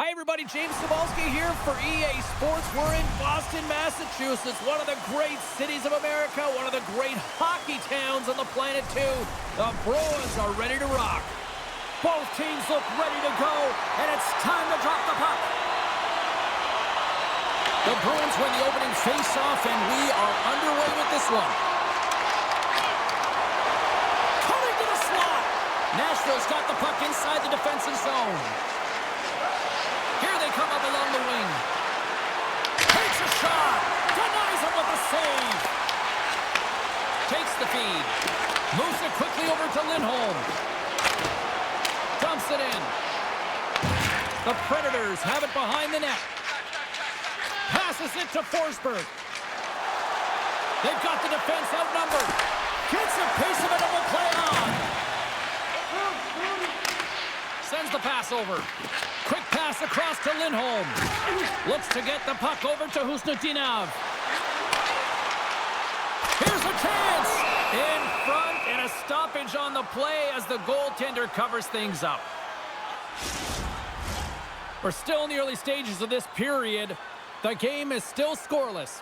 Hi, everybody. James Cebulski here for EA Sports. We're in Boston, Massachusetts, one of the great cities of America, one of the great hockey towns on the planet, too. The Bruins are ready to rock. Both teams look ready to go, and it's time to drop the puck. The Bruins win the opening face-off, and we are underway with this one. Coming to the slot. Nashville's got the puck inside the defensive zone. Here they come up along the wing. Takes a shot. Denies him with a save. Takes the feed. Moves it quickly over to Lindholm. Dumps it in. The Predators have it behind the net. Passes it to Forsberg. They've got the defense outnumbered. Gets a piece of it and will play on. Sends the pass over. Quick pass across to Lindholm. Looks to get the puck over to Husnutinov. Here's a chance. In front, and a stoppage on the play as the goaltender covers things up. We're still in the early stages of this period. The game is still scoreless.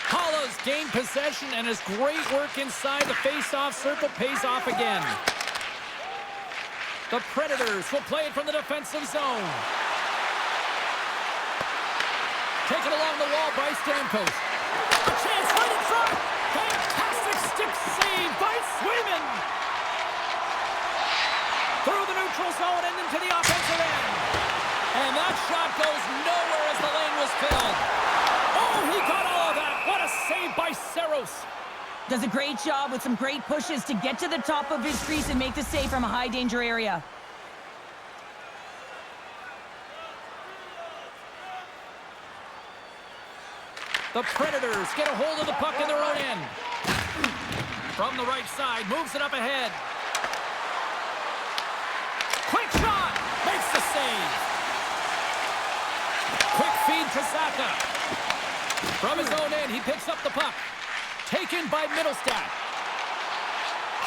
Hollow's gained possession, and his great work inside the face-off circle pays off again. The Predators will play it from the defensive zone. Taken along the wall by Stamkos. A chance right in front. Fantastic stick save by Swayman. Through the neutral zone and into the offensive end. And that shot goes nowhere as the lane was filled. Oh, he got all of that. What a save by Saros. Does a great job with some great pushes to get to the top of his crease and make the save from a high-danger area. The Predators get a hold of the puck in their own end. From the right side, moves it up ahead. Quick shot! Makes the save. Quick feed to Saka. From his own end, he picks up the puck. Taken by Middlestat.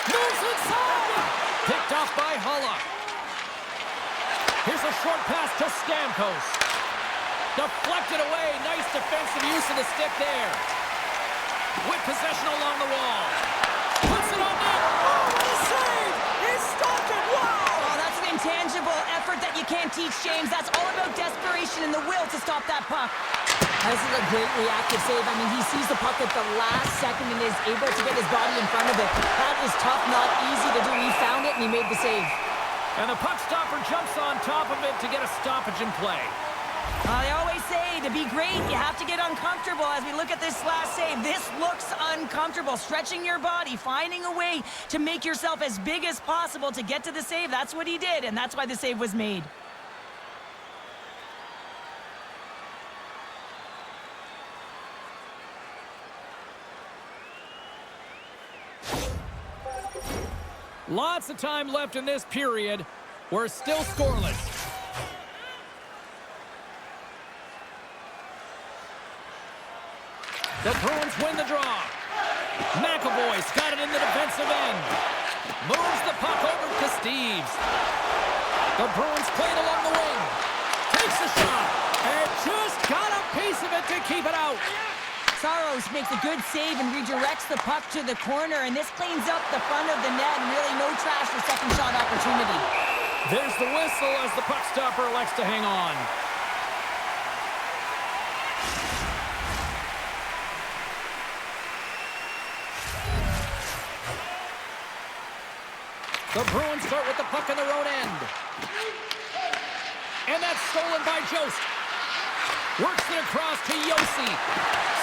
Moves inside! Picked off by Holla. Here's a short pass to Stamkos. Deflected away. Nice defensive use of the stick there. With possession along the wall. Puts it on net. Oh, what a save! He stopped it. Wow! Oh, that's an intangible effort that you can't teach, James. That's all about desperation and the will to stop that puck. This is a great reactive save. I mean, he sees the puck at the last second and is able to get his body in front of it. That is tough, not easy to do. He found it and he made the save. And the puck stopper jumps on top of it to get a stoppage in play. They always say to be great, you have to get uncomfortable. As we look at this last save, this looks uncomfortable. Stretching your body, finding a way to make yourself as big as possible to get to the save. That's what he did, and that's why the save was made. Lots of time left in this period. We're still scoreless. The Bruins win the draw. McAvoy's got it in the defensive end. Moves the puck over to Steves. The Bruins play it along the wing. Takes a shot. And just got a piece of it to keep it out. Saros makes a good save and redirects the puck to the corner, and this cleans up the front of the net, and really no trash for second shot opportunity. There's the whistle as the puck stopper elects to hang on. The Bruins start with the puck in their own end. And that's stolen by Jost. Works it across to Yossi.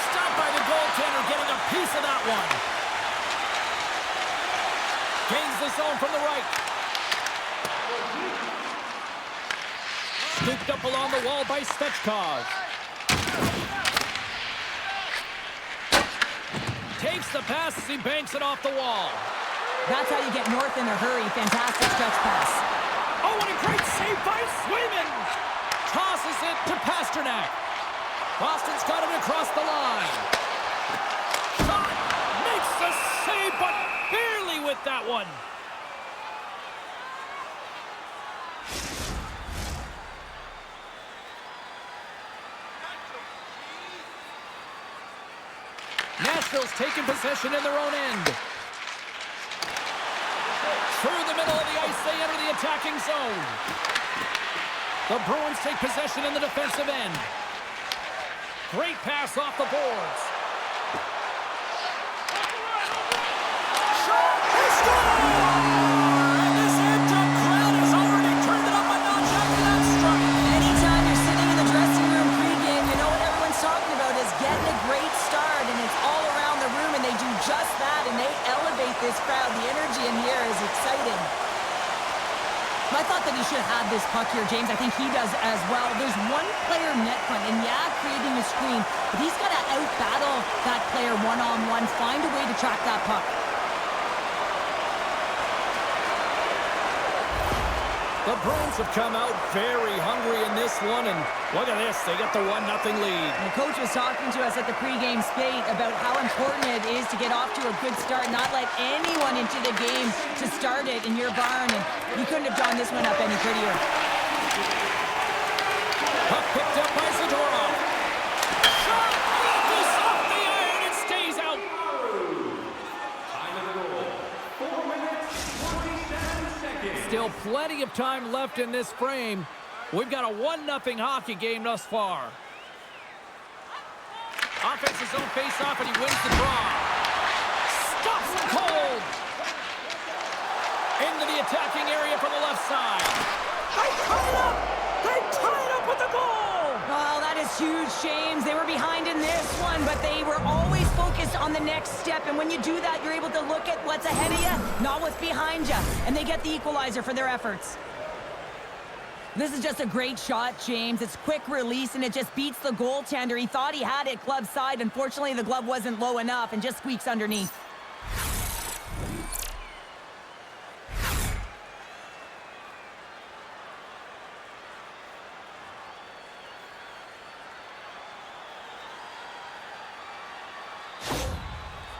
Stopped by the goaltender, getting a piece of that one. Gains the zone from the right. Scooped up along the wall by Svechkov. Takes the pass as he banks it off the wall. That's how you get north in a hurry. Fantastic stretch pass. Oh, what a great save by Swayman! Tosses it to Pasternak. Boston's got it across the line. Shot! Makes the save, but barely with that one. Nashville's taking possession in their own end. Through the middle of the ice, they enter the attacking zone. The Bruins take possession in the defensive end. Great pass off the boards. Shot! They score! And this amped-up crowd has already turned it up a notch after that strike. Anytime you're sitting in the dressing room pregame, you know what everyone's talking about is getting a great start, and it's all around the room, and they do just that, and they elevate this crowd. The energy in here is exciting. I thought that he should have had this puck here, James. I think he does as well. There's one player net front, and yeah, creating a screen, but he's got to out-battle that player one-on-one, find a way to track that puck. The Bruins have come out very hungry in this one, and look at this. They get the 1-0 lead. The coach was talking to us at the pregame skate about how important it is to get off to a good start, not let anyone into the game to start it in your barn, and you couldn't have drawn this one up any prettier. Puck picked up by Zadorov. Shot! Goes off the iron and stays out. Time of the goal, 4 minutes, 47 seconds. Still plenty of time left in this frame. We've got a 1-0 hockey game thus far. Offensive zone face-off, and he wins the draw. Stops him cold. Into the attacking area from the left side. They tie it up! They tie it up with the goal! Well, that is huge, James. They were behind in this one, but they were always focused on the next step. And when you do that, you're able to look at what's ahead of you, not what's behind you. And they get the equalizer for their efforts. This is just a great shot, James. It's quick release, and it just beats the goaltender. He thought he had it glove side. Unfortunately, the glove wasn't low enough and just squeaks underneath.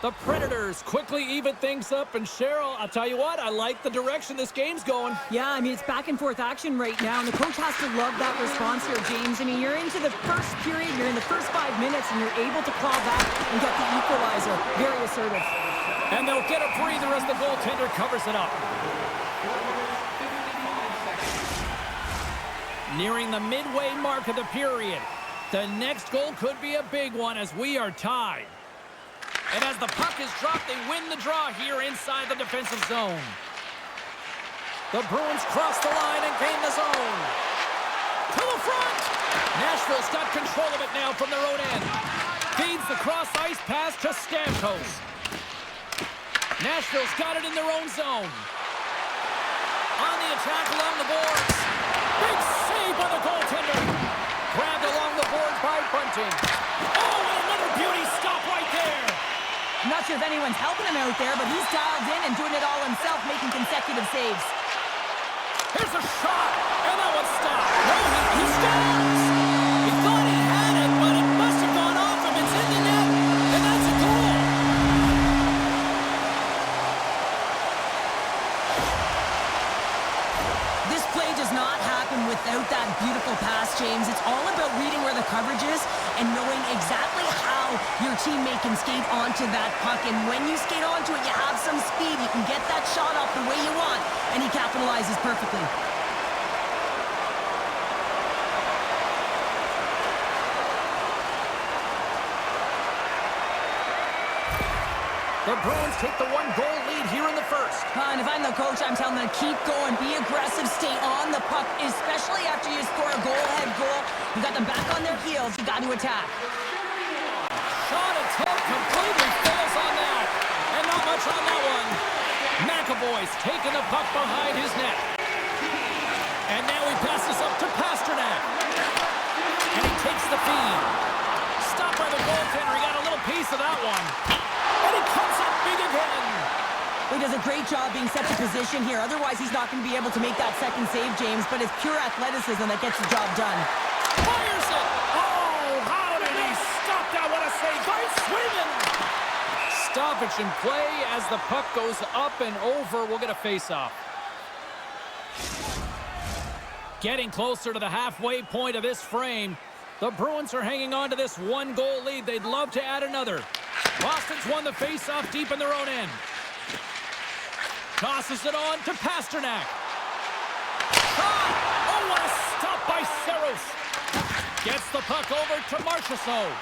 The Predators quickly even things up, and Cheryl, I'll tell you what, I like the direction this game's going. Yeah, I mean, it's back and forth action right now, and the coach has to love that response here, James. I mean, you're into the first period, you're in the first 5 minutes, and you're able to claw back and get the equalizer. Very assertive. And they'll get a breather as the goaltender covers it up. Nearing the midway mark of the period. The next goal could be a big one as we are tied. And as the puck is dropped, they win the draw here inside the defensive zone. The Bruins cross the line and gain the zone. To the front! Nashville's got control of it now from their own end. Feeds the cross-ice pass to Stamkos. Nashville's got it in their own zone. On the attack along the boards. Big save by the goaltender. Grabbed along the boards by Bunting. Oh, and another beauty stop right there. I'm not sure if anyone's helping him out there, but he's dialed in and doing it all himself, making consecutive saves. Here's a shot, and that one stopped. No, he scores! He thought he had it, but it must have gone off him. It's in the net, and that's a goal. This play does not happen without that beautiful pass, James. It's all about reading where the coverage is and knowing exactly how your teammate can skate onto that puck. And when you skate onto it, you have some speed. You can get that shot off the way you want, and he capitalizes perfectly. The Bruins take the 1-goal lead here in the first. And if I'm the coach, I'm telling them to keep going, be aggressive, stay on the puck, especially after you score a goal-ahead goal. You got them back on their heels. You got to attack. Shot attempt completely fails on that. And not much on that one. McAvoy's taking the puck behind his net. And now he passes up to Pasternak. And he takes the feed. Stopped by the goaltender. He got a little piece of that one. And he comes up big again. He does a great job being set to position here. Otherwise, he's not going to be able to make that second save, James. But it's pure athleticism that gets the job done. Fires it. Oh, how did he stop that? What a save by Sweden. Stoppage in play as the puck goes up and over. We'll get a face-off. Getting closer to the halfway point of this frame. The Bruins are hanging on to this 1-goal lead. They'd love to add another. Boston's won the face-off deep in their own end. Tosses it on to Pasternak. Shot! Oh, what a stop by Saros. Gets the puck over to Marchessault.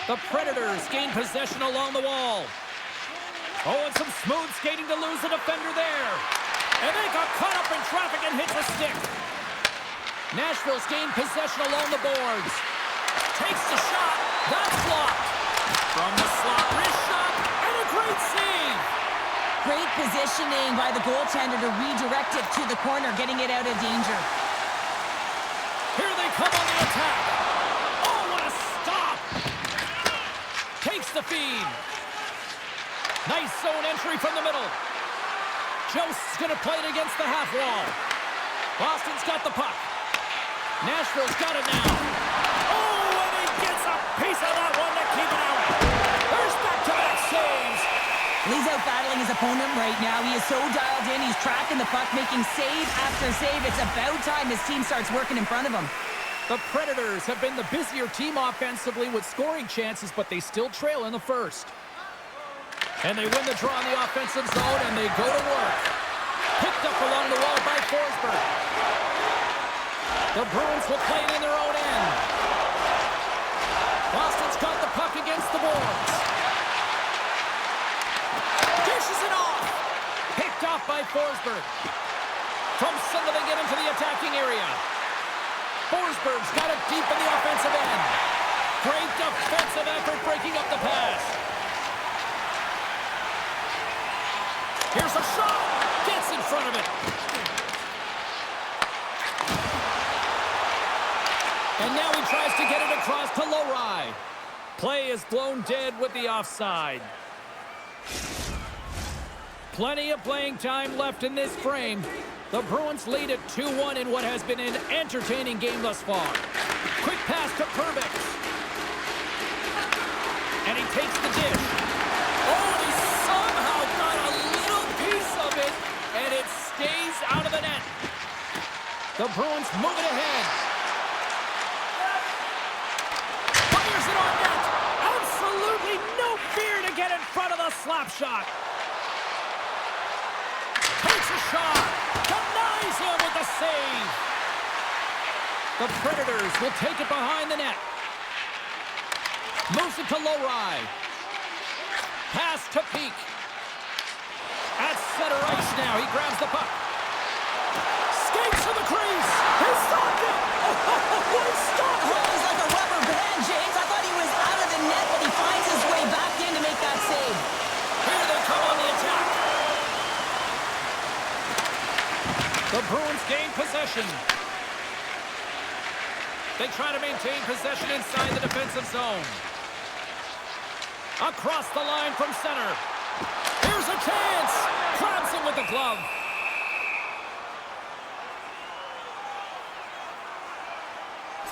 The Predators gain possession along the wall. Oh, and some smooth skating to lose the defender there. And they got caught up in traffic and hits a stick. Nashville's gained possession along the boards. Takes the shot. That's blocked. From the slot, wrist shot, and a great save. Great positioning by the goaltender to redirect it to the corner, getting it out of danger. Here they come on the attack. Oh, what a stop. Takes the feed. Nice zone entry from the middle. Jost's going to play it against the half wall. Boston's got the puck. Nashville's got it now. Oh, and he gets a piece of that one to keep it out. There's back-to-back saves. He's out battling his opponent right now. He is so dialed in. He's tracking the puck, making save after save. It's about time his team starts working in front of him. The Predators have been the busier team offensively with scoring chances, but they still trail in the first. And they win the draw in the offensive zone, and they go to work. Picked up along the wall by Forsberg. The Bruins will play it in their own end. Boston's got the puck against the boards. Dishes it off. Picked off by Forsberg. From center they get into the attacking area. Forsberg's got it deep in the offensive end. Great defensive effort breaking up the pass. Here's a shot. Gets in front of it. And now he tries to get it across to Lowry. Play is blown dead with the offside. Plenty of playing time left in this frame. The Bruins lead at 2-1 in what has been an entertaining game thus far. Quick pass to Perbix. And he takes the dish. Oh, and he somehow got a little piece of it, and it stays out of the net. The Bruins move it ahead. Fires it on net. Absolutely no fear to get in front of the slap shot. Takes a shot. Denies him with the save. The Predators will take it behind the net. Moves it to Lowry. Pass to Peak. At center ice now. He grabs the puck. Skates to the crease. He stopped it. What a stop. Oh, he's like a rubber band, James. I thought he was out of the net, but he finds his way back in to make that save. Here they come on the attack. The Bruins gain possession. They try to maintain possession inside the defensive zone. Across the line from center. Here's a chance. Grabs him with the glove.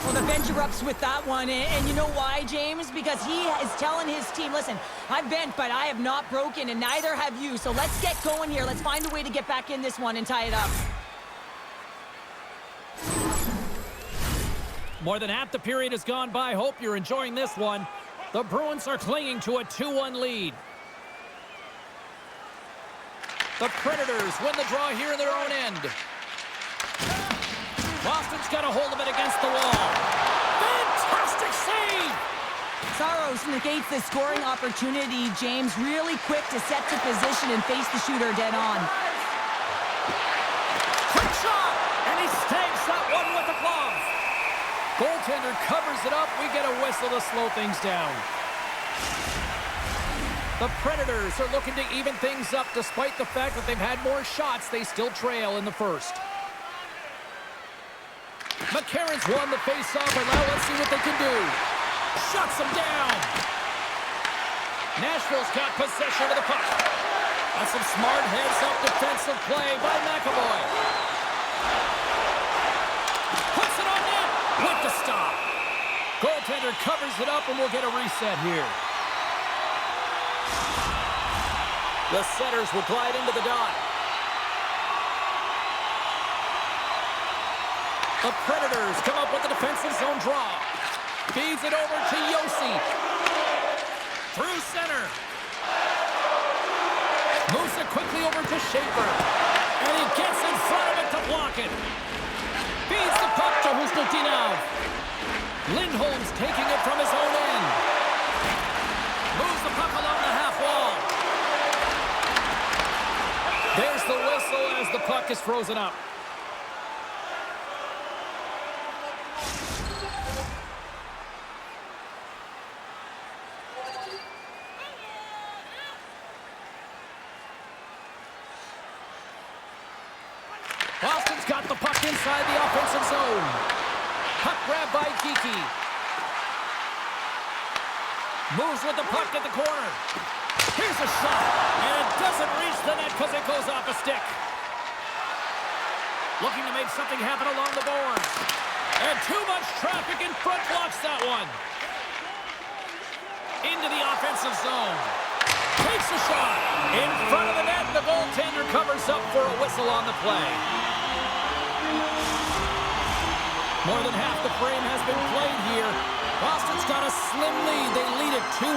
Well, the bench erupts with that one, and you know why, James? Because he is telling his team, listen, I've bent, but I have not broken, and neither have you. So let's get going here. Let's find a way to get back in this one and tie it up. More than half the period has gone by. Hope you're enjoying this one. The Bruins are clinging to a 2-1 lead. The Predators win the draw here in their own end. Boston's got a hold of it against the wall. Fantastic save! Saros negates the scoring opportunity, James. Really quick to set to position and face the shooter dead on. Quick shot! And he stamps that one with the glove. Goaltender covers it up. We get a whistle to slow things down. The Predators are looking to even things up. Despite the fact that they've had more shots, they still trail in the first. McCarron's won the face-off, and now let's see what they can do. Shuts him down. Nashville's got possession of the puck. That's some smart heads-up defensive play by McAvoy. Puts it on net with the stop. Goaltender covers it up, and we'll get a reset here. The setters will glide into the dot. The Predators come up with the defensive zone draw. Feeds it over to Yossi. Through center. Moves it quickly over to Schaefer. And he gets in front of it to block it. Feeds the puck to Husnutinov. Lindholm's taking it from his own end. Moves the puck along the half wall. There's the whistle as the puck is frozen up. Boston's got the puck inside the offensive zone. Puck grab by Kiki. Moves with the puck at the corner. Here's a shot, and it doesn't reach the net because it goes off a stick. Looking to make something happen along the boards. And too much traffic in front blocks that one. Into the offensive zone. Takes a shot. In front of the net, the goaltender covers up for a whistle on the play. More than half the frame has been played here. Boston's got a slim lead. They lead it 2-1.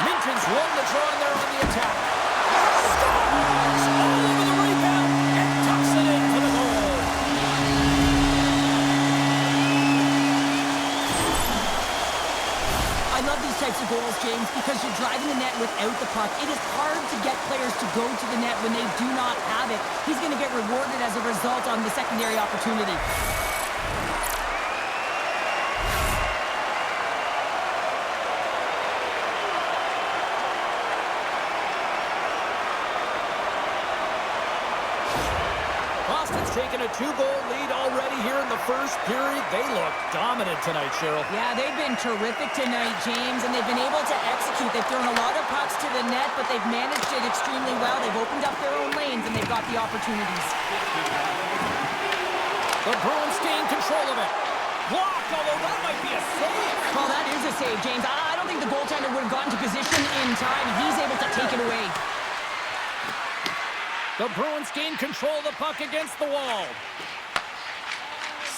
Minton's won the draw and they're on the attack. Scores! All over the rebound and tucks it in for the goal. I love these types of goals, James, because you're driving the net without the puck. It is hard to get players to go to the net when they do not have it. He's going to get rewarded as a result on the secondary opportunity. Boston's taken a 2-goal lead already here in the first period. They look dominant tonight, Cheryl. Yeah, they've been terrific tonight, James, and they've been able to execute. They've thrown a lot of pucks to the net, but they've managed it extremely well. They've opened up their own lanes, and they've got the opportunities. The Bruins gain control of it. Blocked, although that might be a save. Well, that is a save, James. I don't think the goaltender would have gotten to position in time. He's able to take it away. The Bruins gain control of the puck against the wall.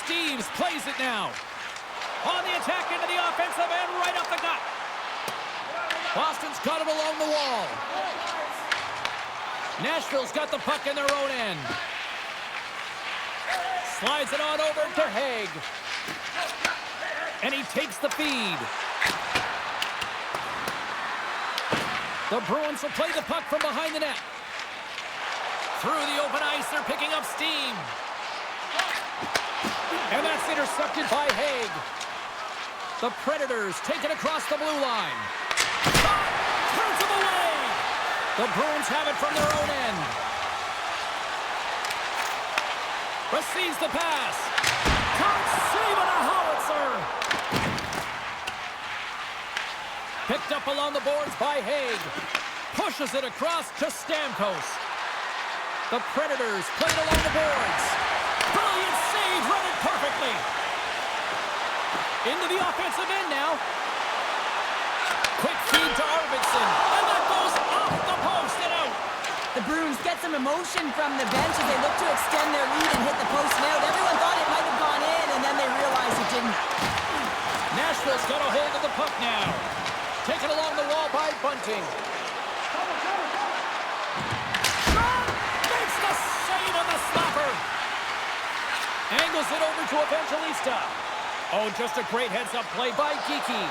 Steves plays it now. On the attack into the offensive end, right up the gut. Boston's got it along the wall. Nashville's got the puck in their own end. Slides it on over to Haig. And he takes the feed. The Bruins will play the puck from behind the net. Through the open ice, they're picking up steam. And that's intercepted by Haig. The Predators take it across the blue line. Shot! Turns him away! The Bruins have it from their own end. Receives the pass. Can't save it, a howitzer! Picked up along the boards by Haig. Pushes it across to Stamkos. The Predators played along the boards. Brilliant save, run it perfectly. Into the offensive end now. Quick feed to Arvidsson. And that goes off the post and out. The Bruins get some emotion from the bench as they look to extend their lead and hit the post and out. Everyone thought it might have gone in, and then they realized it didn't. Nashville's got a hold of the puck now. Taken along the wall by Bunting. Angles it over to Evangelista. Oh, just a great heads-up play by Kiki.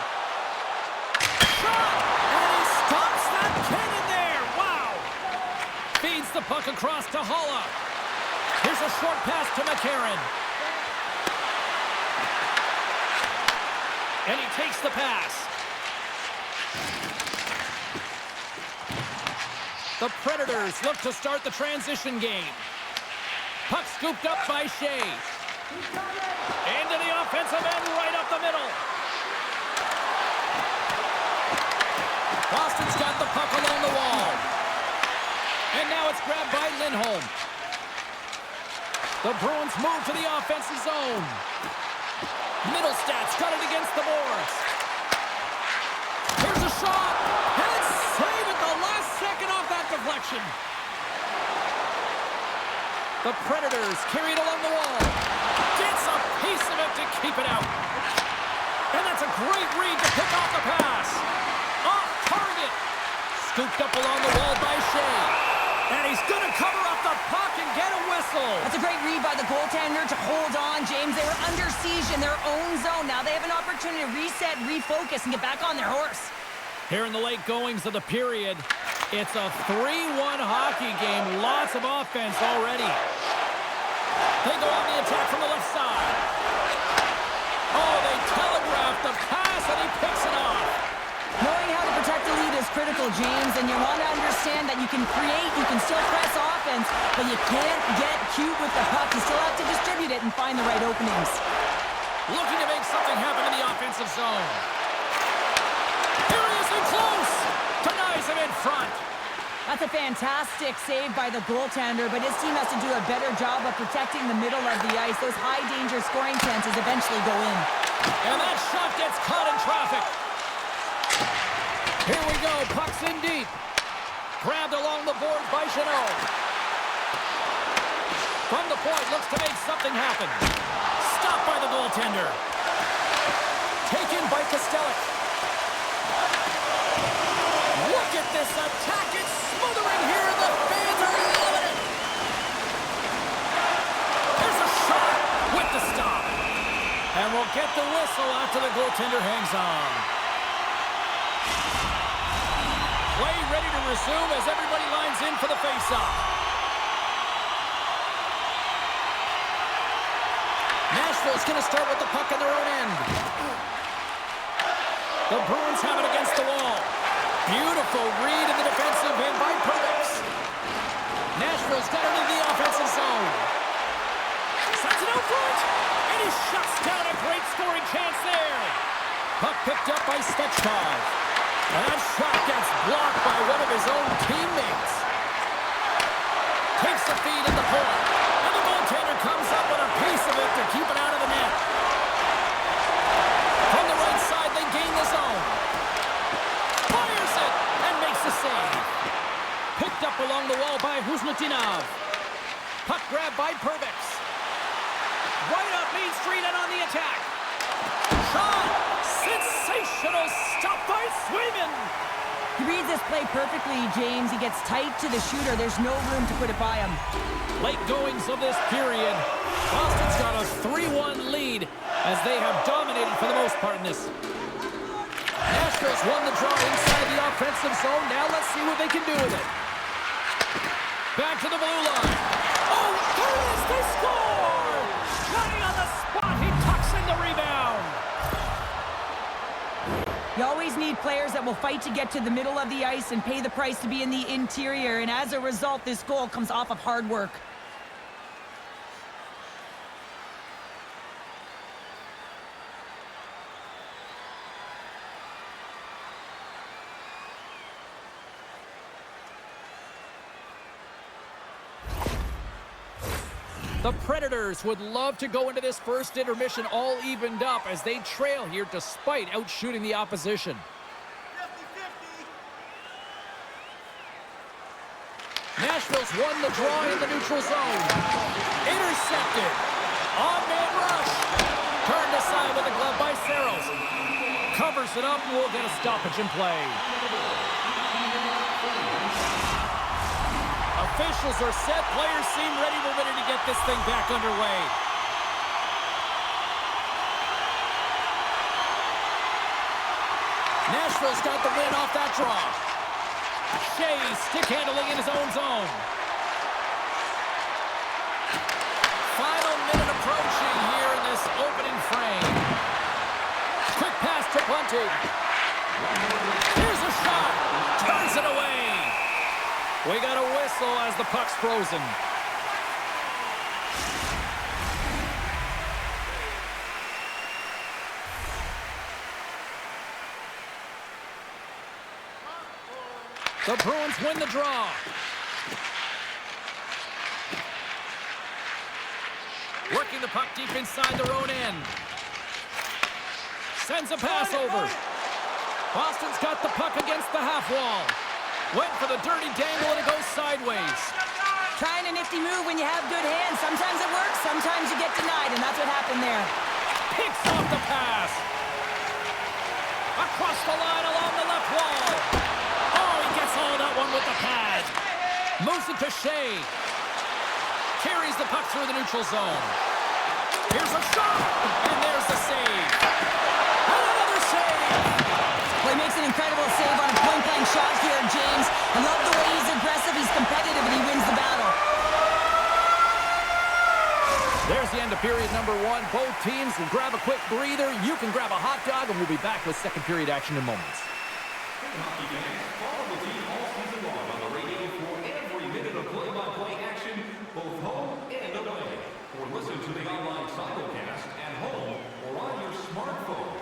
Shot! And he stops that cannon there. Wow! Feeds the puck across to Holla. Here's a short pass to McCarron. And he takes the pass. The Predators look to start the transition game. Puck scooped up by Shea. Into the offensive end, right up the middle. Boston's got the puck along the wall. And now it's grabbed by Lindholm. The Bruins move to the offensive zone. Middlestad's got it against the boards. Here's a shot. And it's saved at the last second off that deflection. The Predators carry it along the wall. Gets a piece of it to keep it out. And that's a great read to pick off the pass. Scooped up along the wall by Shea. And he's going to cover up the puck and get a whistle. That's a great read by the goaltender to hold on, James. They were under siege in their own zone. Now they have an opportunity to reset, refocus, and get back on their horse. Here in the late goings of the period, it's a 3-1 hockey game. Lots of offense already. They go on the attack from the left side. Oh, they telegraph the pass, and he picks it off. Knowing how to protect the lead is critical, James, and you want to understand that you can create, you can still press offense, but you can't get cute with the puck. You still have to distribute it and find the right openings. Looking to make something happen in the offensive zone. Here he is in close. Denies him in front. That's a fantastic save by the goaltender, but his team has to do a better job of protecting the middle of the ice. Those high-danger scoring chances eventually go in. And that shot gets caught in traffic. Here we go. Puck's in deep. Grabbed along the boards by Chanel. From the point, looks to make something happen. Stopped by the goaltender. Taken by Kostelic. Look at this attack. It's smothering here, and the fans are loving it. There's a shot with the stop. And we'll get the whistle after the goaltender hangs on. Play ready to resume as everybody lines in for the faceoff. Nashville's going to start with the puck on their own end. The Bruins have it against the wall. Beautiful read in the defensive end by Purvis. Nashville's got it in the offensive zone. Sends it out front, and he shuts down a great scoring chance there. Puck picked up by Stechkov. And that shot gets blocked by one of his own teammates. Takes the feed at the point. And the goaltender comes up with a piece of it to keep it out of the net. From the right side, they gain the zone. Fires it and makes the save. Picked up along the wall by Husnutinov. Puck grab by Purvis. Right up Main Street and on the attack. Shot! Sensational stop by Swayman! He reads this play perfectly, James. He gets tight to the shooter. There's no room to put it by him. Late goings of this period. Boston's got a 3-1 lead as they have dominated for the most part in this. Nashville's won the draw inside the offensive zone. Now let's see what they can do with it. Back to the blue line. Oh, there it is! They score! Johnny on the spot. He tucks in the rebound. You always need players that will fight to get to the middle of the ice and pay the price to be in the interior, and as a result, this goal comes off of hard work. The Predators would love to go into this first intermission all evened up as they trail here despite outshooting the opposition. 50-50. Nashville's won the draw in the neutral zone. Intercepted. On-man rush. Turned aside with a glove by Saros. Covers it up and will get a stoppage in play. Officials are set. Players seem ready to get this thing back underway. Nashville's got the win off that draw. Shea stick handling in his own zone. Final minute approaching here in this opening frame. Quick pass to Bunting. Here's a shot. Turns it away. We got a whistle as the puck's frozen. The Bruins win the draw. Working the puck deep inside their own end. Sends a pass over. Boston's got the puck against the half wall. Went for the dirty dangle and it goes sideways. Trying a nifty move when you have good hands. Sometimes it works, sometimes you get denied, and that's what happened there. Picks off the pass. Across the line along the left wall. Oh, he gets all one with the pad. Moves it to Shea. Carries the puck through the neutral zone. Here's a shot, and there's the save. And another save. Well, he makes an incredible save on a point-blank shot here, James. I love the way he's aggressive, he's competitive, and he wins the battle. There's the end of period number one. Both teams will grab a quick breather. You can grab a hot dog, and we'll be back with second period action in moments. Hockey fans, follow the team all season long on the radio for every minute of play-by-play action, both home and away. Or listen to the online simulcast at home or on your smartphone.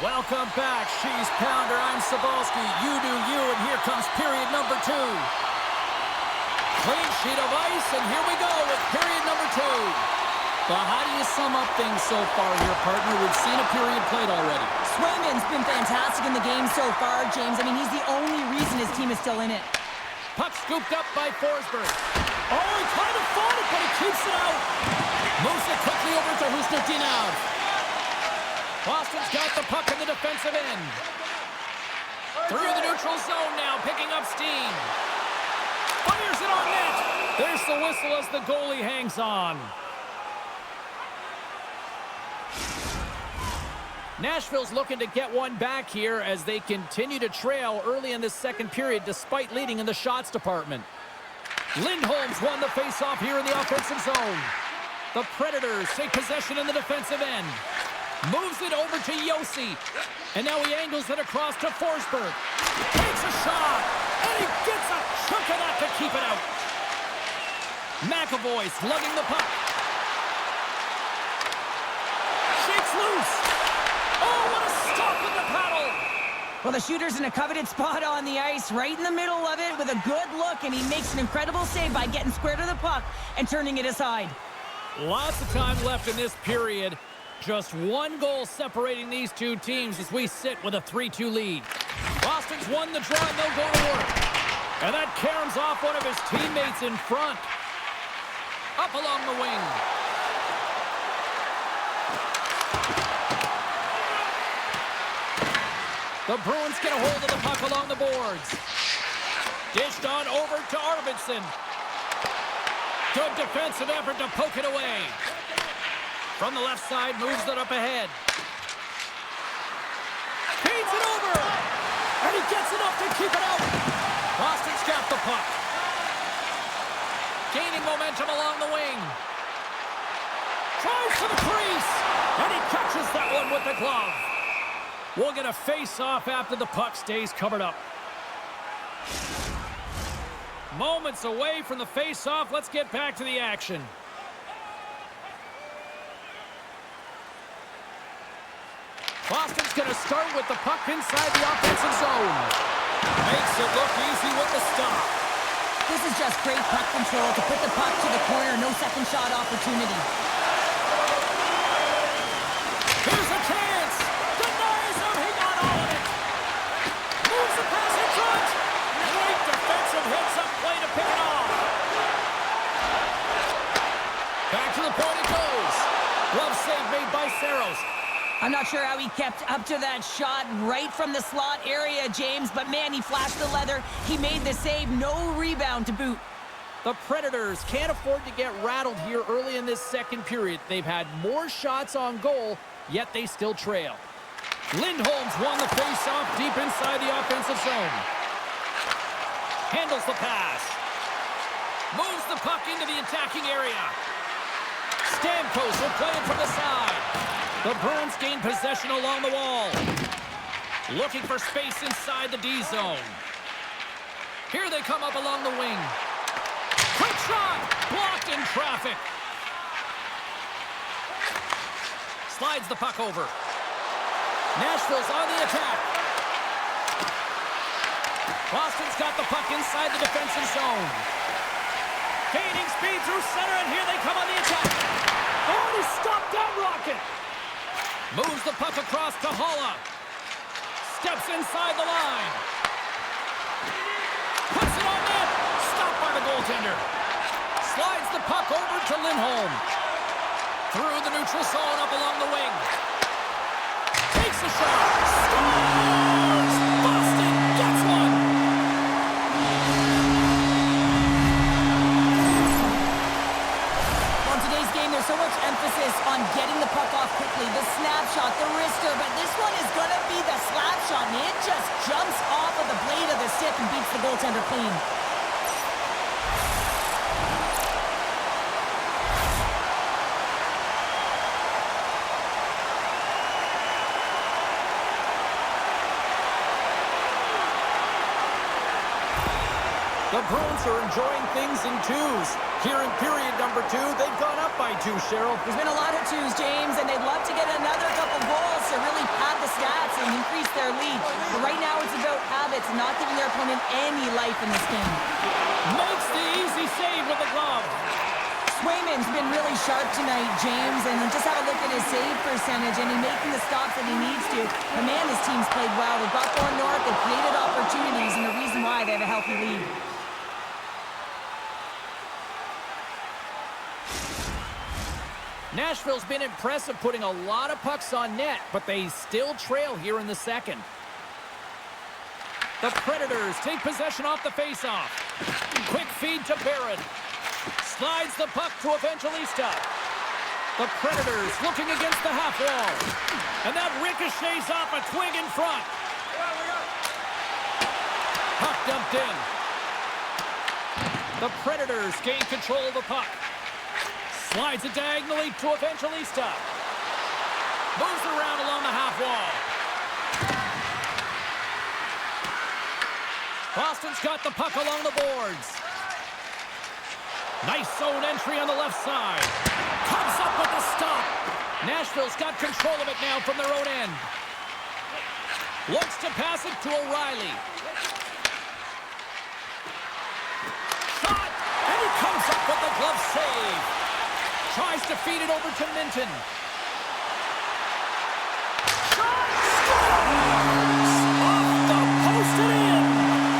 Welcome back. She's Pounder. I'm Sabalski. You do you, and here comes period number two. Clean sheet of ice, and here we go with period number two. Well, how do you sum up things so far here, partner? We've seen a period played already. Swayman's been fantastic in the game so far, James. I mean, he's the only reason his team is still in it. Puck scooped up by Forsberg. Oh, he kind of fought it, but he keeps it out. Moves it quickly over to Husnutdinov. Boston's got the puck in the defensive end. Through the neutral zone now, picking up steam. Fires it on net. There's the whistle as the goalie hangs on. Nashville's looking to get one back here as they continue to trail early in this second period despite leading in the shots department. Lindholm's won the faceoff here in the offensive zone. The Predators take possession in the defensive end. Moves it over to Yossi. And now he angles it across to Forsberg. Takes a shot. And he gets a chunk of that to keep it out. McAvoy slugging the puck. Shakes loose. Oh, what a stop with the paddle. Well, the shooter's in a coveted spot on the ice, right in the middle of it with a good look, and he makes an incredible save by getting square to the puck and turning it aside. Lots of time left in this period. Just one goal separating these two teams as we sit with a 3-2 lead. Boston's won the draw, and they'll go to work. And that caroms off one of his teammates in front. Up along the wing. The Bruins get a hold of the puck along the boards. Dished on over to Arvidsson. Good defensive effort to poke it away. From the left side, moves it up ahead. Feeds it over! And he gets enough to keep it out! Boston's got the puck. Gaining momentum along the wing. Tries to the crease! And he catches that one with the glove. We'll get a face-off after the puck stays covered up. Moments away from the face-off. Let's get back to the action. Boston's going to start with the puck inside the offensive zone. Makes it look easy with the stop. This is just great puck control to put the puck to the corner. No second shot opportunity. Here's a chance. Denies him. He got all of it. Moves the pass in front. Great defensive hits up play to pick it off. Back to the point it goes. Glove save made by Saros. I'm not sure how he kept up to that shot right from the slot area, James, but man, he flashed the leather. He made the save, no rebound to boot. The Predators can't afford to get rattled here early in this second period. They've had more shots on goal, yet they still trail. Lindholm's won the face-off deep inside the offensive zone. Handles the pass. Moves the puck into the attacking area. Stamkos will play it from the side. The Bruins gain possession along the wall. Looking for space inside the D zone. Here they come up along the wing. Quick shot! Blocked in traffic. Slides the puck over. Nashville's on the attack. Boston's got the puck inside the defensive zone. Gaining speed through center, and here they come on the attack. Oh, he stopped that rocket. Moves the puck across to Holla. Steps inside the line. Puts it on net. Stopped by the goaltender. Slides the puck over to Lindholm. Through the neutral zone, up along the wing. Takes a shot. Scores! Boston gets one! Well, in today's game, there's so much emphasis on getting the puck off quickly. The snapshot, the wrister, but this one is going to be the slap shot, and it just jumps off of the blade of the stick and beats the goaltender clean. The Bruins are enjoying things in twos. Here in period number 2, they've gone up by 2, Cheryl. There's been a lot of twos, James, and they'd love to get another couple goals to really pad the stats and increase their lead. But right now it's about habits, not giving their opponent any life in this game. Makes the easy save with the glove. Swayman's been really sharp tonight, James, and just have a look at his save percentage, and he's making the stops that he needs to. But man, his team's played well. They've got going north, they've created opportunities, and the reason why they have a healthy lead. Nashville's been impressive, putting a lot of pucks on net, but they still trail here in the second. The Predators take possession off the faceoff. Quick feed to Barron. Slides the puck to Evangelista. The Predators looking against the half wall. And that ricochets off a twig in front. Puck dumped in. The Predators gain control of the puck. Slides it diagonally to Evangelista. Moves around along the half wall. Boston's got the puck along the boards. Nice zone entry on the left side. Comes up with the stop. Nashville's got control of it now from their own end. Looks to pass it to O'Reilly. Shot! And he comes up with the glove save. Tries to feed it over to Minton. Shot! Scores! Off the post and in!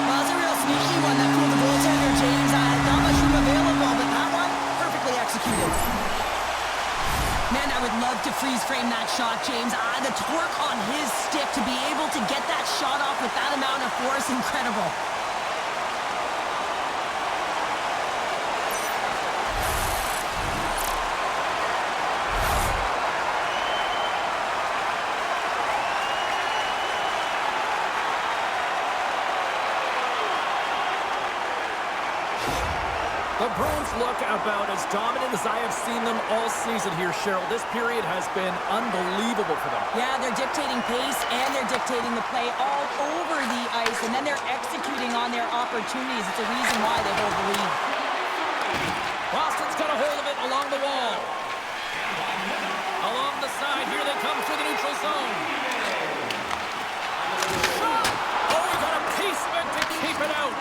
Well, it's a real sneaky one that fooled the goaltender, James. Not much room available, but that one, perfectly executed. Man, I would love to freeze frame that shot, James. The torque on his stick to be able to get that shot off with that amount of force, incredible. The Bruins look about as dominant as I have seen them all season here, Cheryl. This period has been unbelievable for them. Yeah, they're dictating pace and they're dictating the play all over the ice, and then they're executing on their opportunities. It's a reason why they hold the lead. Boston's got a hold of it along the wall. Along the side, here they come through the neutral zone. Shot! Oh, he got a piece of it to keep it out.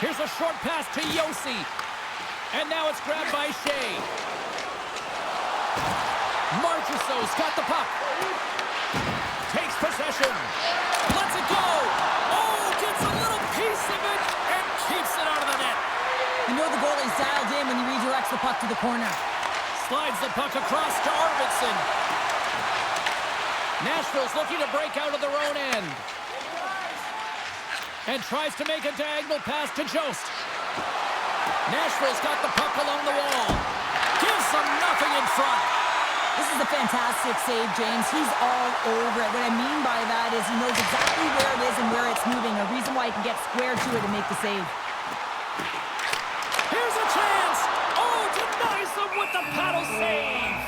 Here's a short pass to Yossi. And now it's grabbed by Shea. Marchessault's got the puck. Takes possession. Lets it go. Oh, gets a little piece of it and keeps it out of the net. You know the goalie's dialed in when he redirects the puck to the corner. Slides the puck across to Arvidsson. Nashville's looking to break out of their own end. And tries to make a diagonal pass to Jost. Nashville's got the puck along the wall. Gives them nothing in front. This is a fantastic save, James. He's all over it. What I mean by that is he knows exactly where it is and where it's moving. A reason why he can get square to it and make the save. Here's a chance. Oh, denies them with the paddle save.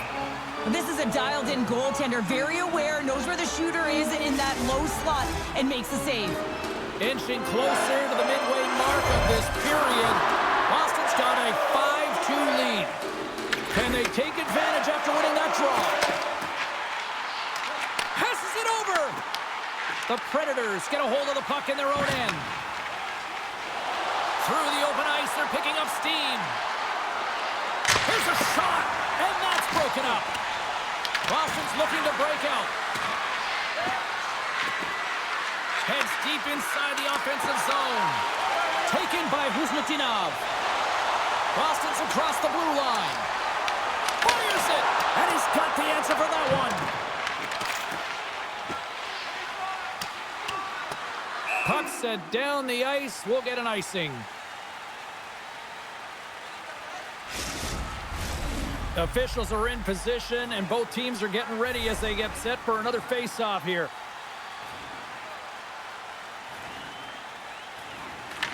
This is a dialed-in goaltender. Very aware, knows where the shooter is in that low slot, and makes the save. Inching closer to the midway mark of this period. Boston's got a 5-2 lead. Can they take advantage after winning that draw? Passes it over. The Predators get a hold of the puck in their own end. Through the open ice, they're picking up steam. Here's a shot, and that's broken up. Boston's looking to break out. Heads deep inside the offensive zone. Taken by Husnutinov. Boston's across the blue line. Fires it! He's got the answer for that one. Puck set down the ice. We'll get an icing. Officials are in position, and both teams are getting ready as they get set for another face-off here.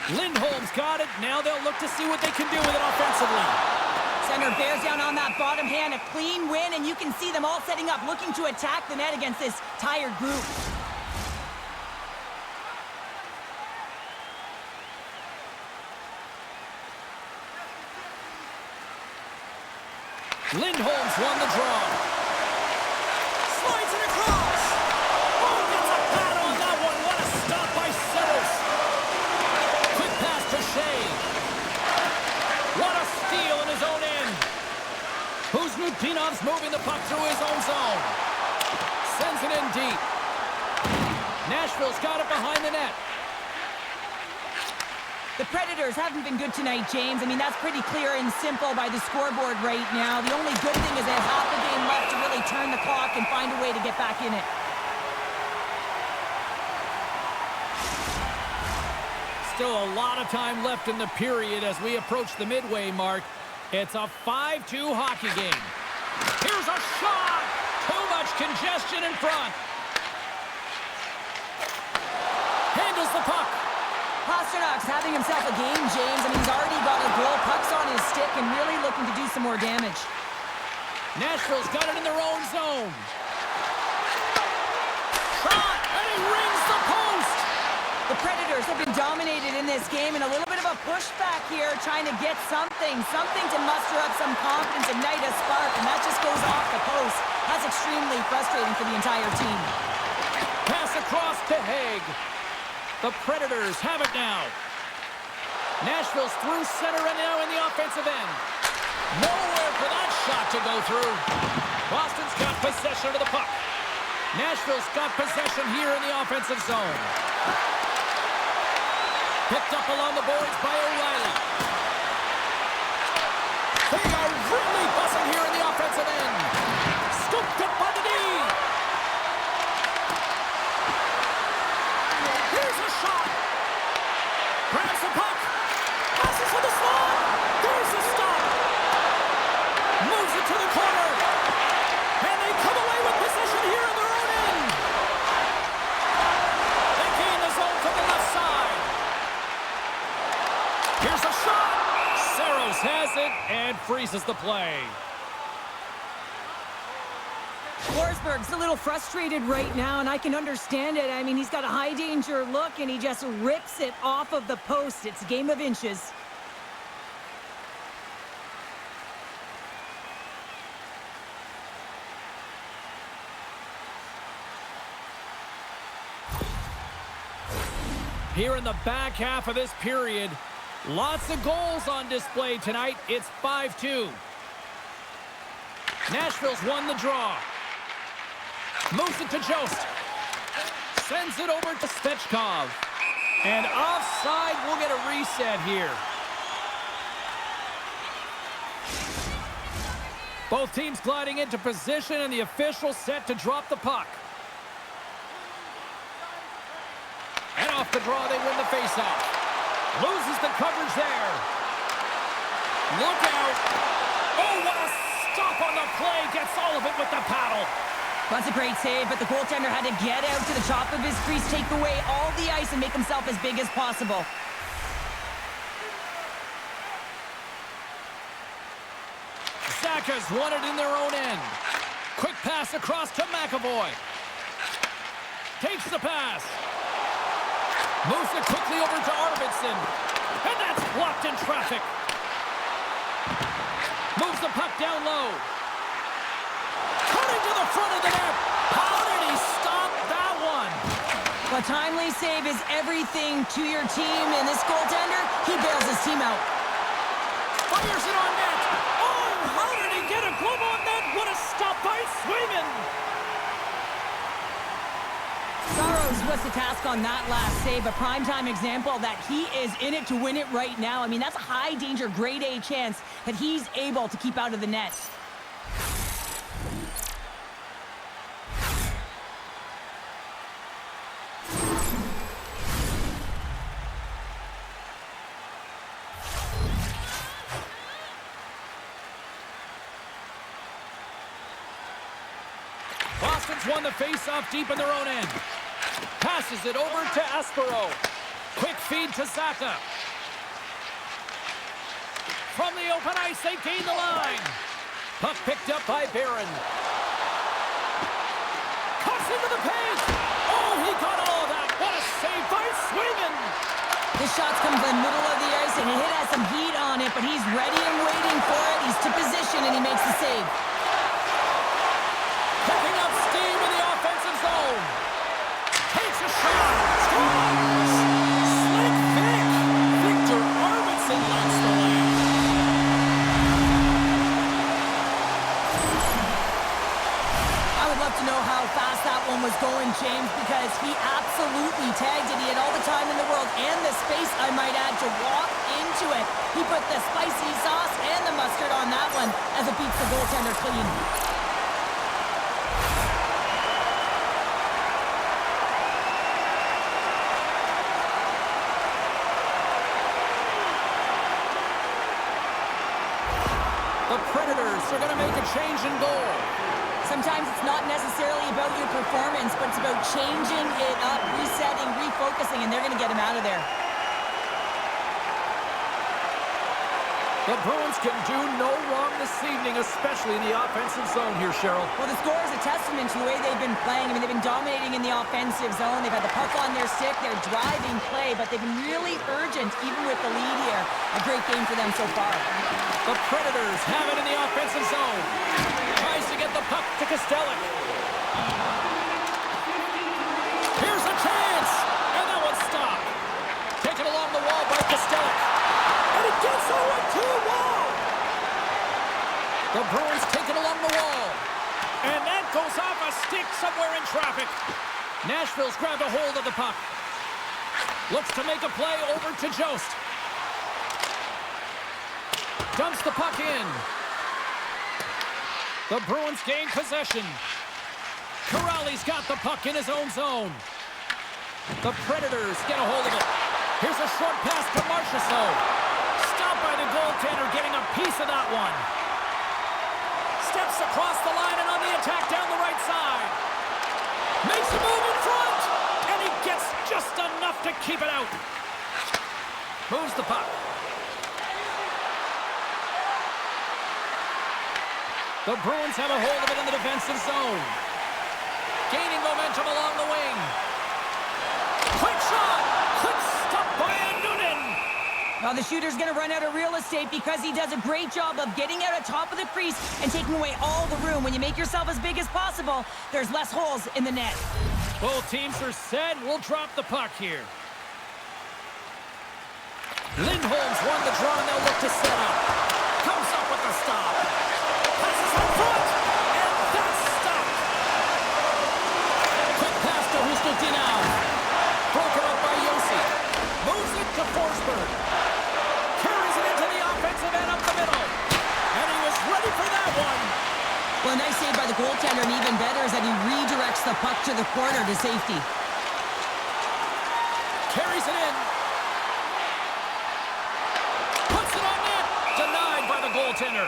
Lindholm's got it. Now they'll look to see what they can do with it offensively. Center bears down on that bottom hand. A clean win, and you can see them all setting up, looking to attack the net against this tired group. Lindholm's won the draw. Slides it across. Oh, gets a pad on that one. What a stop by Settles. Quick pass to Shea. What a steal in his own end. Kuzminov's moving the puck through his own zone. Sends it in deep. Nashville's got it behind the net. The Predators haven't been good tonight, James. I mean, that's pretty clear and simple by the scoreboard right now. The only good thing is they have half a game left to really turn the clock and find a way to get back in it. Still a lot of time left in the period as we approach the midway mark. It's a 5-2 hockey game. Here's a shot! Too much congestion in front. Handles the puck. Pasternak's having himself a game, James. I mean, he's already got a goal, pucks on his stick, and really looking to do some more damage. Nashville's got it in their own zone. Shot, and he rings the post. The Predators have been dominated in this game, and a little bit of a pushback here, trying to get something to muster up some confidence, ignite a spark, and that just goes off the post. That's extremely frustrating for the entire team. Pass across to Haig. The Predators have it now. Nashville's through center and now in the offensive end. Nowhere for that shot to go through. Boston's got possession of the puck. Nashville's got possession here in the offensive zone. Picked up along the boards by O'Reilly. They are really buzzing here in the offensive end. Scooped up by the D. Here's a shot. Grabs the puck. Passes for the slot. There's a stop. Moves it to the corner. And they come away with possession here in their own end. They gain the zone from the left side. Here's a shot. Saros has it and freezes the play. Forsberg's a little frustrated right now, and I can understand it. I mean, he's got a high-danger look, and he just rips it off of the post. It's a game of inches. Here in the back half of this period, lots of goals on display tonight. It's 5-2. Nashville's won the draw. Moves it to Jost. Sends it over to Svechkov. And offside, we'll get a reset here. Both teams gliding into position, and the official set to drop the puck. And off the draw, they win the faceoff. Loses the coverage there. Look out. Oh, what a stop on the play. Gets all of it with the paddle. That's a great save, but the goaltender had to get out to the top of his crease, take away all the ice, and make himself as big as possible. Saka's won it in their own end. Quick pass across to McAvoy. Takes the pass. Moves it quickly over to Arvidsson. And that's blocked in traffic. Moves the puck down low. Cutting to the front of the net. How did he stop that one? A timely save is everything to your team, and this goaltender, he bails his team out. Fires it on net. Oh, how did he get a glove on net? What a stop by Swayman. Saros was the task on that last save, a primetime example that he is in it to win it right now. I mean, that's a high-danger, grade A chance that he's able to keep out of the net. Boston's won the face-off deep in their own end. Passes it over to Aspero. Quick feed to Zaka. From the open ice, they gain the line. Puck picked up by Barron. Cuts into the paint. Oh, he got all that. What a save by Swayman. This shot's come to the middle of the ice, and it has some heat on it, but he's ready and waiting for it. He's to position, and he makes the save. Picking up steam in the offensive zone. Takes a shot. Scores! Slick Vic. Victor Arvidsson lights the lamp. I would love to know how fast that one was going, James, because he absolutely tagged it. He had all the time in the world and the space, I might add, to walk into it. He put the spicy sauce and the mustard on that one as it beats the goaltender clean. The Predators are going to make a change in goal. Sometimes it's not necessarily about your performance, but it's about changing it up, resetting, refocusing, and they're going to get him out of there. The Bruins can do no wrong this evening, especially in the offensive zone here, Cheryl. Well, the score is a testament to the way they've been playing. I mean, they've been dominating in the offensive zone. They've had the puck on their stick. They're driving play, but they've been really urgent, even with the lead here. A great game for them so far. The Predators have it in the offensive zone. Tries to get the puck to Kostelic. Here's a chance, and that one's stopped. Taken along the wall by Kostelic. And it gets over to the wall. The Bruins take it along the wall. And that goes off a stick somewhere in traffic. Nashville's grabbed a hold of the puck. Looks to make a play over to Jost. Dumps the puck in. The Bruins gain possession. Corrali's got the puck in his own zone. The Predators get a hold of it. Here's a short pass to Marchessault. Stopped by the goaltender, getting a piece of that one. Steps across the line and on the attack down the right side. Makes a move in front. And he gets just enough to keep it out. Moves the puck. The Bruins have a hold of it in the defensive zone. Gaining momentum along the wing. Quick shot! Quick stop by Noonan! Now the shooter's going to run out of real estate because he does a great job of getting out on top of the crease and taking away all the room. When you make yourself as big as possible, there's less holes in the net. Both teams are set. We'll drop the puck here. Lindholm's won the draw, and they'll look to set up. Comes up with the stop. Passes in front, and that's stopped. Quick pass to Hustutinow. Broken up by Yossi. Moves it to Forsberg. Carries it into the offensive end up the middle. And he was ready for that one. Well, a nice save by the goaltender, and even better is that he redirects the puck to the corner to safety. Carries it in. Puts it on net. Denied by the goaltender.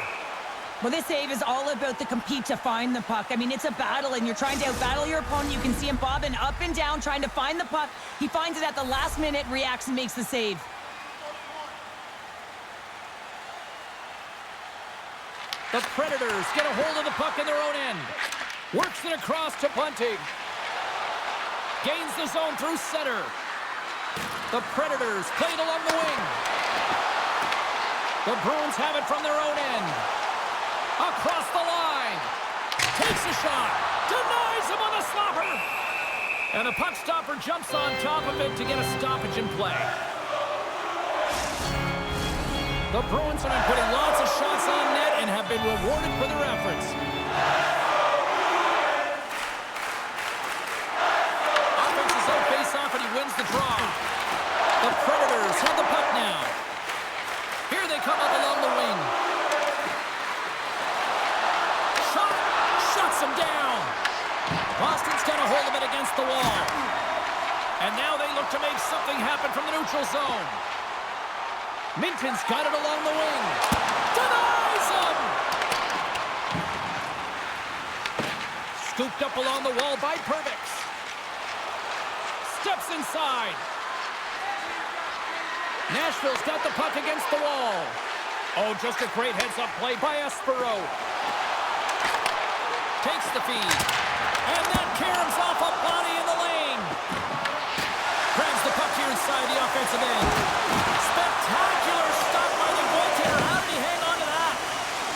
Well, this save is all about the compete to find the puck. I mean, it's a battle, and you're trying to out-battle your opponent. You can see him bobbing up and down, trying to find the puck. He finds it at the last minute, reacts, and makes the save. The Predators get a hold of the puck in their own end. Works it across to Bunting. Gains the zone through center. The Predators play it along the wing. The Bruins have it from their own end. Across the line. Takes a shot. Denies him on the slapper. And the puck stopper jumps on top of it to get a stoppage in play. The Bruins have been putting lots of shots on net and have been rewarded for their efforts. Offense's zone face-off, and he wins the draw. The Predators have the puck now. Here they come up along the wing. Shot! Shuts him down. Boston's got a hold of it against the wall. And now they look to make something happen from the neutral zone. Minton's got it along the wing. Denies him! Scooped up along the wall by Purvix. Steps inside. Nashville's got the puck against the wall. Oh, just a great heads-up play by Espero. Takes the feed. And that caroms off a body in the lane. Grabs the puck here inside the offensive end. Spectacular stop by the goaltender. How did he hang on to that?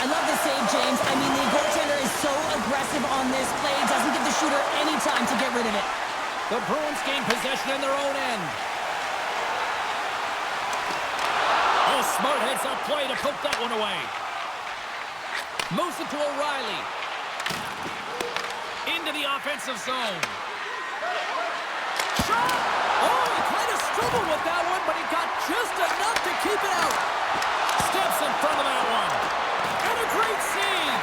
I love the save, James. I mean, the goaltender is so aggressive on this play. Doesn't give the shooter any time to get rid of it. The Bruins gain possession in their own end. Oh, smart heads-up play to poke that one away. Moves it to O'Reilly. Into the offensive zone. Shot! Oh, he kind of struggled with that one, but he got just enough to keep it out. Steps in front of that one. And a great save.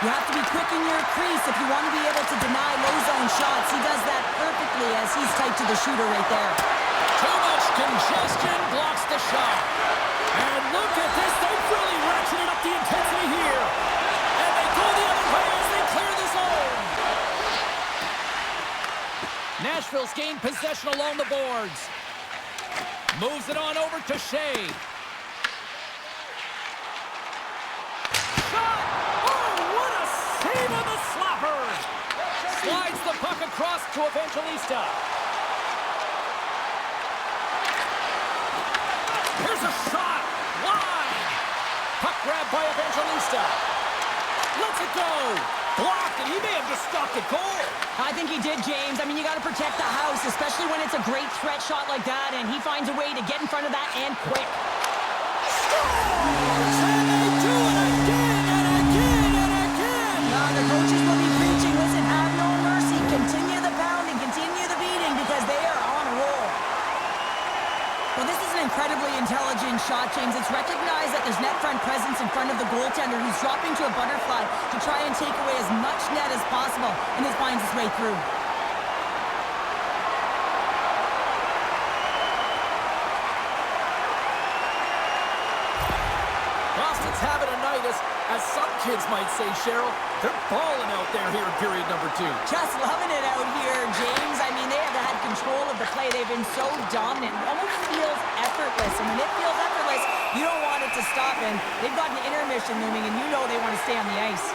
You have to be quick in your crease if you want to be able to deny low-zone shots. He does that perfectly as he's tight to the shooter right there. Too much congestion blocks the shot. And look at this. They've really ratcheted up the intensity here. And they go the other way as they clear the zone. Nashville's gained possession along the boards. Moves it on over to Shea. Shot! Oh, what a save on the slapper! Slides the puck across to Evangelista. Here's a shot! Wide! Puck grab by Evangelista. Lets it go! Blocked, and he may have just stopped the goal. I think he did, James. I mean, you got to protect the house, especially when it's a great threat shot like that, and he finds a way to get in front of that and quick. Scores! And they do it again and again and again! Now, the coaches will be preaching, listen, have no mercy. Continue the pounding, continue the beating, because they are on a roll. Well, this is an incredibly intelligent shot, James. It's recognized that there's net front presence in front of the goaltender who's dropping to a butterfly to try and take away as much net as possible, and he finds his way through. Boston's having a night, as some kids might say, Cheryl. They're balling out there here in period number 2. Just loving it out here, James. I mean, they have had control of the play. They've been so dominant. It almost feels effortless. And when it feels effortless, you don't want it to stop. And they've got an intermission looming, and you know they want to stay on the ice.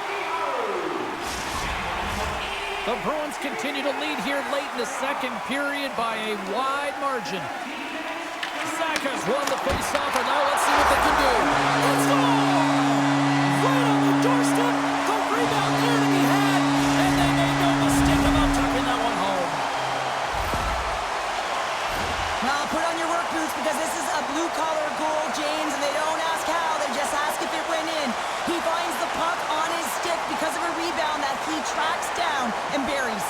The Bruins continue to lead here late in the second period by a wide margin. Saka's won the faceoff, and now let's see what they can do. Let's go! Right on the doorstep, the rebound there to be had, and they made no mistake about tucking that one home. Now, put on your work boots because this is a blue-collar goal, James, and they don't ask how, they just ask if it went in. He finds the puck on his stick because of a rebound that he tracks down and buries.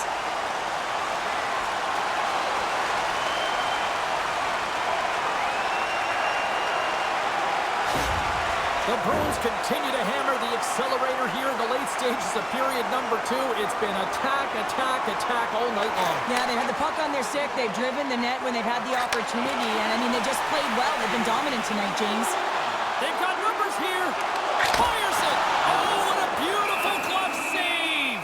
The Bruins continue to hammer the accelerator here in the late stages of period number 2. It's been attack, attack, attack all night long. Yeah, they've had the puck on their stick. They've driven the net when they've had the opportunity. And, I mean, they just played well. They've been dominant tonight, James. They've got numbers here. Fires it. Oh, what a beautiful glove save.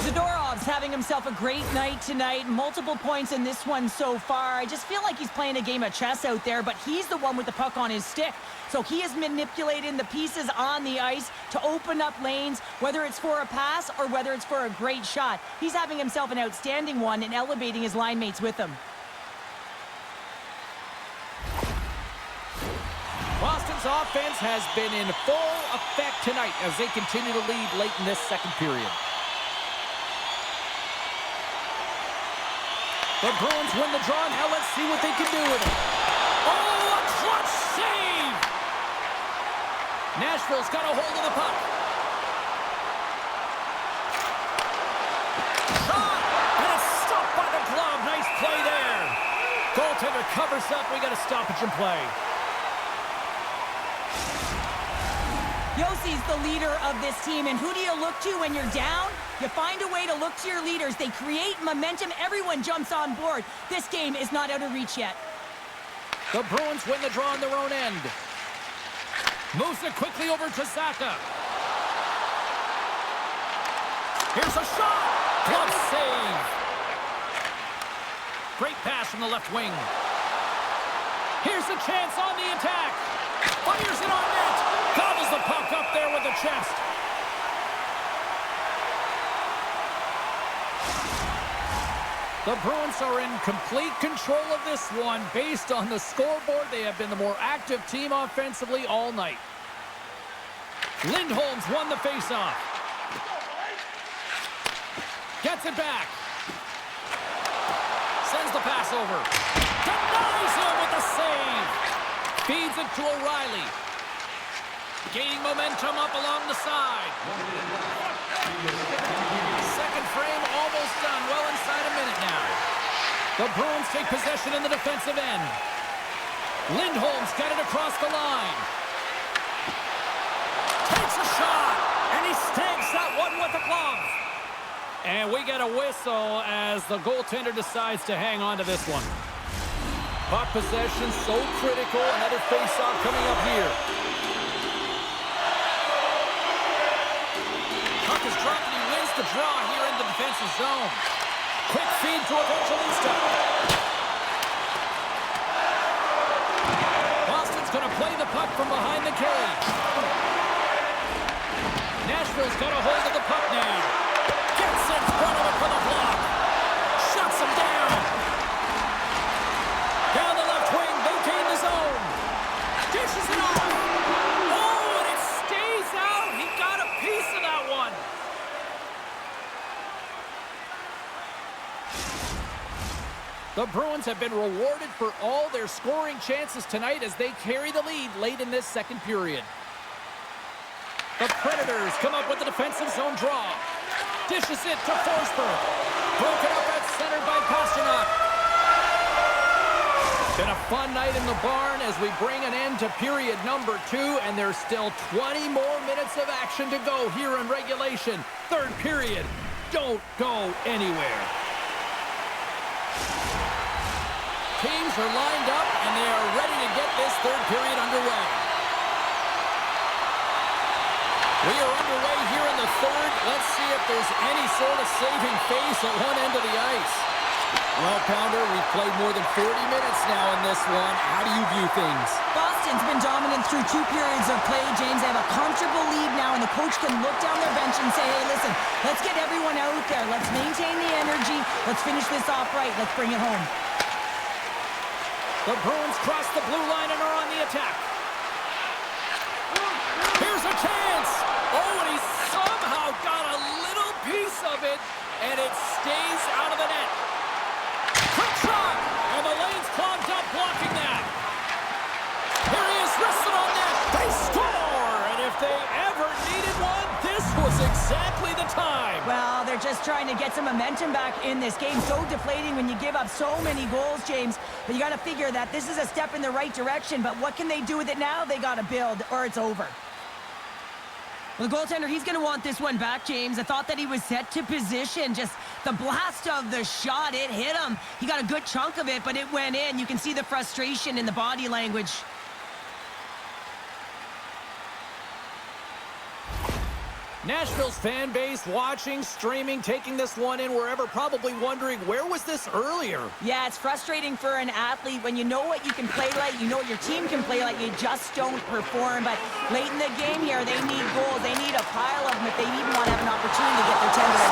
Zadorov's having himself a great night tonight. Multiple points in this one so far. I just feel like he's playing a game of chess out there, but he's the one with the puck on his stick. So he is manipulating the pieces on the ice to open up lanes, whether it's for a pass or whether it's for a great shot. He's having himself an outstanding one and elevating his line mates with him. Boston's offense has been in full effect tonight as they continue to lead late in this second period. The Bruins win the draw. Now let's see what they can do with it. Oh, a clutch save! Nashville's got a hold of the puck. Shot! And it's stopped by the glove. Nice play there. Goaltender covers up. We got a stoppage in play. Yossi's the leader of this team, and who do you look to when you're down? You find a way to look to your leaders. They create momentum. Everyone jumps on board. This game is not out of reach yet. The Bruins win the draw on their own end. Moves it quickly over to Saka. Here's a shot. Glove save. Great pass from the left wing. Here's a chance on the attack. Fires it on net. Gobbles the puck up there with the chest. The Bruins are in complete control of this one. Based on the scoreboard, they have been the more active team offensively all night. Lindholm's won the faceoff. Gets it back. Sends the pass over. Denies him with the save. Feeds it to O'Reilly. Gaining momentum up along the side. Second frame almost done. Well inside a minute now. The Bruins take possession in the defensive end. Lindholm's got it across the line. Takes a shot. And he stinks that one with the glove. And we get a whistle as the goaltender decides to hang on to this one. Puck possession so critical. Another face-off coming up here. Puck is dropped and he wins the draw here in the defensive zone. Quick feed to Evangelista. Boston's going to play the puck from behind the cage. Nashville's got a hold of the puck now. Gets in front of it for the block. Shuts him down. Down the left wing, maintain the zone. Dishes it off. Oh, and it stays out. He got a piece of that one. The Bruins have been rewarded for all their scoring chances tonight as they carry the lead late in this second period. The Predators come up with the defensive zone draw. Dishes it to Forsberg. Broken up at center by Pasternak. Been a fun night in the barn as we bring an end to period number 2, and there's still 20 more minutes of action to go here in regulation. Third period. Don't go anywhere. Teams are lined up, and they are ready to get this third period underway. We are underway here in the third. Let's see if there's any sort of saving face at one end of the ice. Well, Pounder, we've played more than 40 minutes now in this one. How do you view things? Boston's been dominant through 2 periods of play, James. They have a comfortable lead now, and the coach can look down their bench and say, hey, listen, let's get everyone out there. Let's maintain the energy. Let's finish this off right. Let's bring it home. The Bruins cross the blue line and are on the attack. Here's a chance. Oh, and he somehow got a little piece of it, and it stays out of the net. Quick shot, and the lane's clogged up blocking that. Here he is, wristed on net. They score, and if they ever needed one, this was exactly the time. Well, they're just trying to get some momentum back in this game. So deflating when you give up so many goals, James. But you got to figure that this is a step in the right direction. But what can they do with it now? They got to build, or it's over. Well, the goaltender, he's going to want this one back, James. I thought that he was set to position. Just the blast of the shot, it hit him. He got a good chunk of it, but it went in. You can see the frustration in the body language. Nashville's fan base watching, streaming, taking this one in wherever, probably wondering, where was this earlier? Yeah, it's frustrating for an athlete when you know what you can play like, you know what your team can play like, you just don't perform. But late in the game here, they need goals. They need a pile of them if they even want to have an opportunity to get their tender.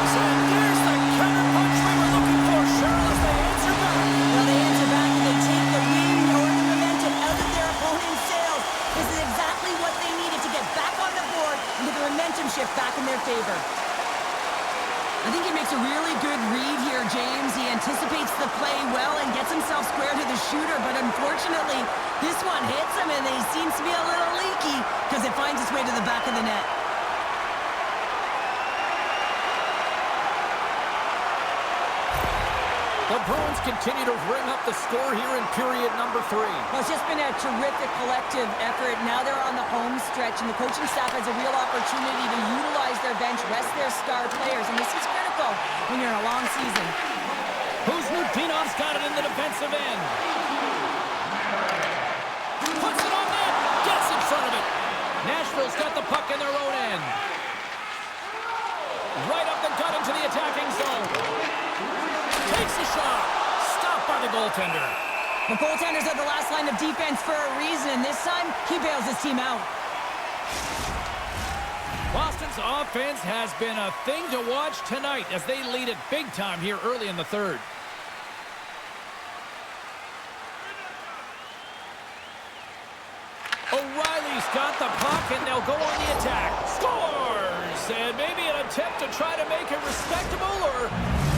And there's the counter punch we were looking for, Cheryl, as they answer back. Well, they answer back and they take the wind or the momentum out of their opponent's sails. This is exactly what they needed to get back on the board and get the momentum shift back in their favor. I think he makes a really good read here, James. He anticipates the play well and gets himself square to the shooter, but unfortunately, this one hits him and he seems to be a little leaky because it finds its way to the back of the net. The Bruins continue to ring up the score here in period number 3. Well, it's just been a terrific collective effort. Now they're on the home stretch, and the coaching staff has a real opportunity to utilize their bench, rest their star players, and this is critical when you're in a long season. Kuzmatinov's got it in the defensive end. Puts it on net, gets in front of it. Nashville's got the puck in their own end. shot. Stopped by the goaltender. The goaltenders are the last line of defense for a reason, and this time, he bails his team out. Boston's offense has been a thing to watch tonight as they lead it big time here early in the third. O'Reilly's got the puck, and they'll go on the attack. Scores! And maybe an attempt to try to make it respectable, or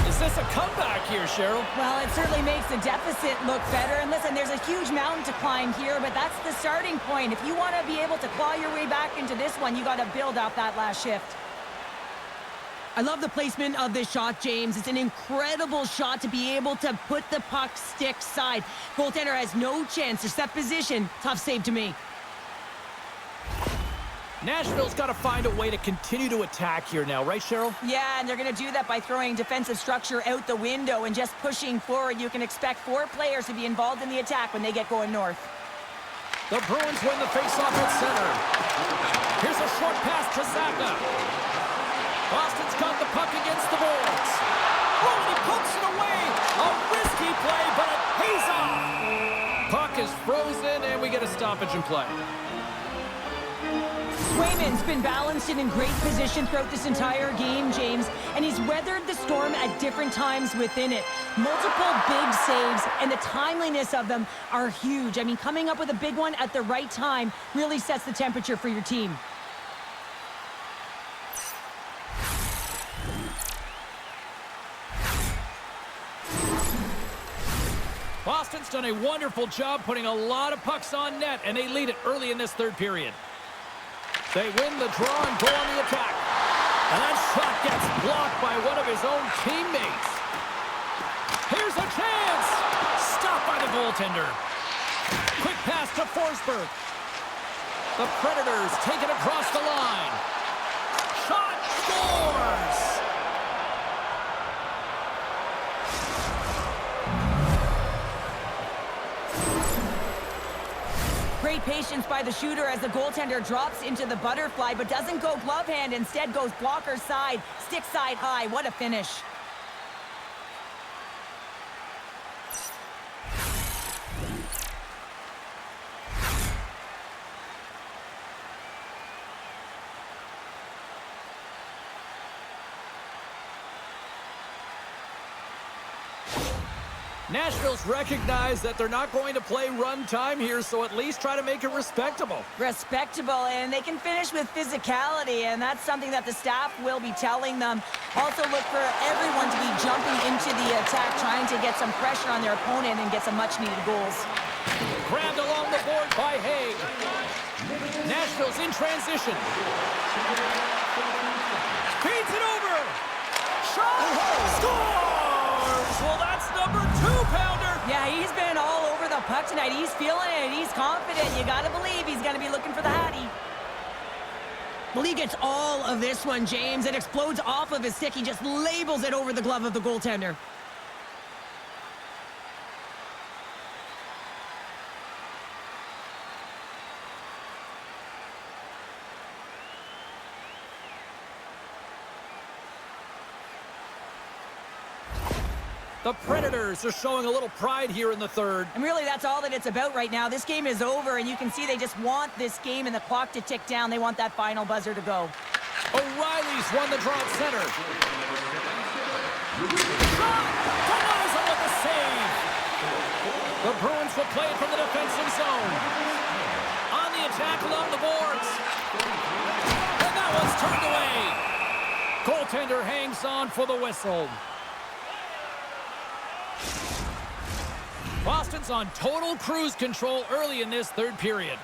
is this a comeback here, Cheryl? Well, it certainly makes the deficit look better. And listen, there's a huge mountain to climb here, but that's the starting point. If you want to be able to claw your way back into this one, you got to build off that last shift. I love the placement of this shot, James. It's an incredible shot to be able to put the puck stick side. Goaltender has no chance to set position. Tough save to me. Nashville's got to find a way to continue to attack here now, right, Cheryl? Yeah, and they're going to do that by throwing defensive structure out the window and just pushing forward. You can expect 4 players to be involved in the attack when they get going north. The Bruins win the faceoff at center. Here's a short pass to Zaka. Boston's got the puck against the boards. Oh, and he pokes it away. A risky play, but it pays off. Puck is frozen, and we get a stoppage in play. Swayman's been balanced and in great position throughout this entire game, James, and he's weathered the storm at different times within it. Multiple big saves, and the timeliness of them are huge. I mean, coming up with a big one at the right time really sets the temperature for your team. Boston's done a wonderful job putting a lot of pucks on net, and they lead it early in this third period. They win the draw and go on the attack. And that shot gets blocked by one of his own teammates. Here's a chance. Stopped by the goaltender. Quick pass to Forsberg. The Predators take it across the line. Shot scores. Great patience by the shooter as the goaltender drops into the butterfly, but doesn't go glove hand, instead goes blocker side, stick side high. What a finish. Nashville's recognized that they're not going to play run time here, so at least try to make it respectable. Respectable, and they can finish with physicality, and that's something that the staff will be telling them. Also look for everyone to be jumping into the attack, trying to get some pressure on their opponent and get some much-needed goals. Grabbed along the board by Haig. Nashville's in transition. Feeds it over. Shot. Scores! Well, that's number 2-pounder. Yeah, he's been all over the puck tonight. He's feeling it. He's confident. You got to believe he's going to be looking for the Hattie. Well, he gets all of this one, James. It explodes off of his stick. He just labels it over the glove of the goaltender. The Predators are showing a little pride here in the third. And really, that's all that it's about right now. This game is over, and you can see they just want this game and the clock to tick down. They want that final buzzer to go. O'Reilly's won the draw at center. Shot! Denies him with the save. The Bruins will play it from the defensive zone. On the attack along the boards. And that one's turned away. Goaltender hangs on for the whistle. Boston's on total cruise control early in this third period.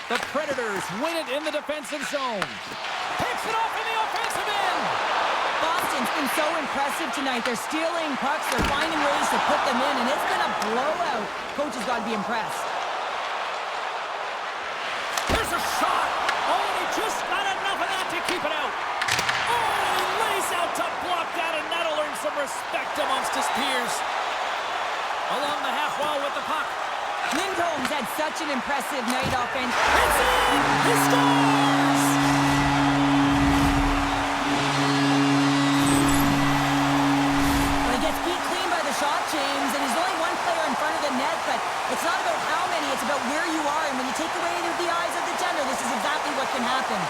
The Predators win it in the defensive zone. Picks it off in the offensive end. Boston's been so impressive tonight. They're stealing pucks. They're finding ways to put them in, and it's been a blowout. Coach has got to be impressed. Here's a shot. Oh, and he just got enough of that to keep it out. Out to block that, and that'll earn some respect amongst his peers. Along the half wall with the puck. Lindholm's had such an impressive night offense. It's in! He scores! It's about where you are, and when you take away the eyes of the defender, this is exactly what can happen.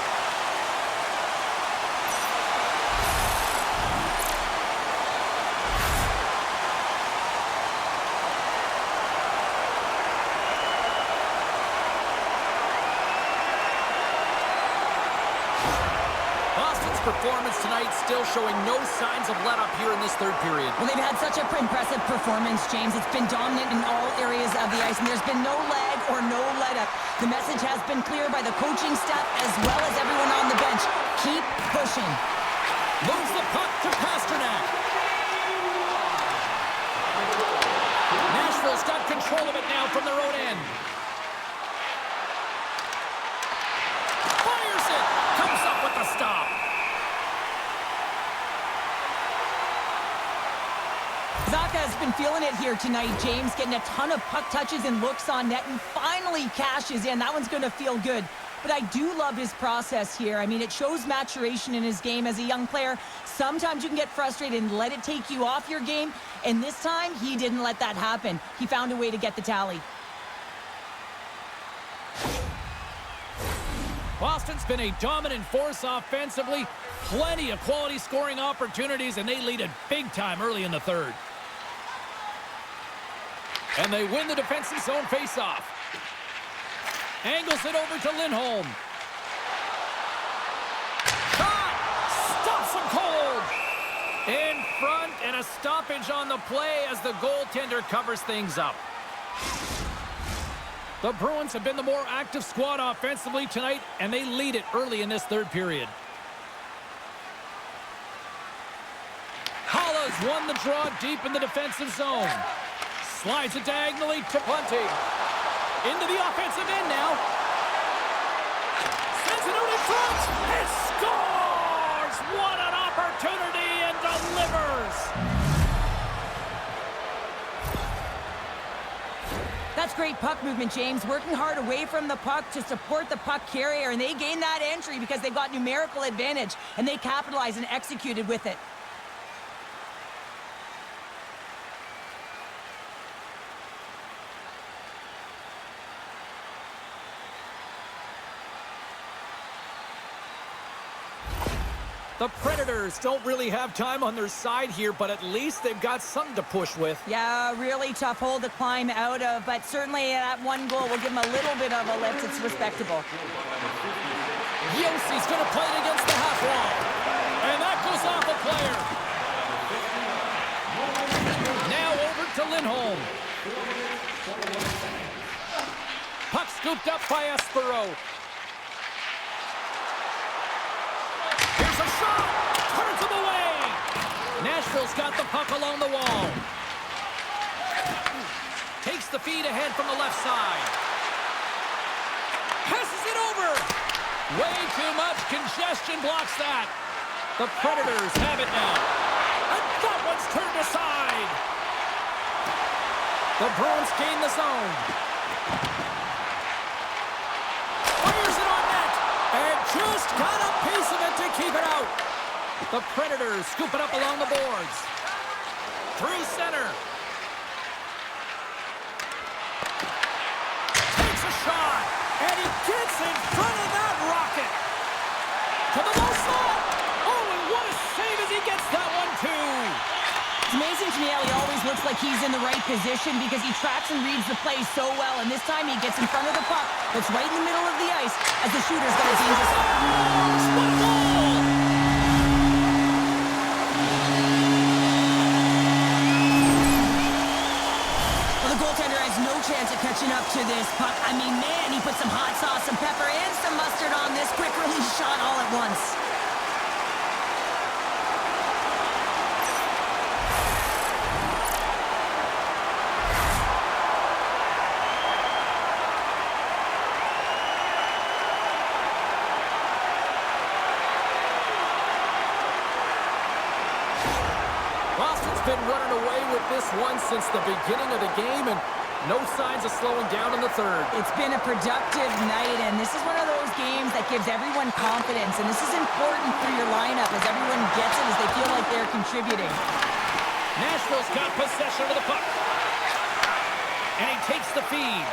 Performance tonight still showing no signs of let up here in this third period. Well, they've had such an impressive performance, James. It's been dominant in all areas of the ice, and there's been no lag or no let up. The message has been clear by the coaching staff as well as everyone on the bench. Keep pushing. Moves the puck to Pasternak. Nashville's got control of it now from their own end. Fires it. Comes up with the stop. Zaka has been feeling it here tonight, James, getting a ton of puck touches and looks on net, and finally cashes in. That one's going to feel good. But I do love his process here. I mean, it shows maturation in his game as a young player. Sometimes you can get frustrated and let it take you off your game, and this time, he didn't let that happen. He found a way to get the tally. Boston's been a dominant force offensively. Plenty of quality scoring opportunities, and they lead it big time early in the third. And they win the defensive zone faceoff. Angles it over to Lindholm. Shot! Stops him cold! In front, and a stoppage on the play as the goaltender covers things up. The Bruins have been the more active squad offensively tonight, and they lead it early in this third period. Hala's won the draw deep in the defensive zone. Slides it diagonally to Bunting. Into the offensive end now. Sends it out in front. It scores! What an opportunity, and delivers! That's great puck movement, James. Working hard away from the puck to support the puck carrier, and they gain that entry because they've got numerical advantage, and they capitalized and executed with it. The Predators don't really have time on their side here, but at least they've got something to push with. Yeah, really tough hole to climb out of, but certainly that one goal will give them a little bit of a lift. It's respectable. Yossi's going to play it against the half wall. And that goes off a player. Now over to Lindholm. Puck scooped up by Espero. Here's a shot! Turns him away! Nashville's got the puck along the wall. Takes the feed ahead from the left side. Passes it over! Way too much congestion blocks that. The Predators have it now. And that one's turned aside. The Bruins gain the zone. Fires it on net. And just got a piece of it to keep it out. The Predators scoop it up along the boards. Through center. Takes a shot. And he gets in front of that rocket. To the low slot. Oh, and what a save as he gets that one, too. It's amazing to me how he always looks like he's in the right position because he tracks and reads the play so well. And this time he gets in front of the puck. That's right in the middle of the ice as the shooter's got a dangerous opportunity. What a goal! Well, the goaltender has no chance of catching up to this puck. I mean, man, he put some hot sauce, some pepper, and some mustard on this quick release shot all at once. Boston's been running away with this one since the beginning of the game, and no signs of slowing down in the third. It's been a productive night, and this is one of those games that gives everyone confidence, and this is important for your lineup as everyone gets it, as they feel like they're contributing. Nashville's got possession of the puck. And he takes the feed.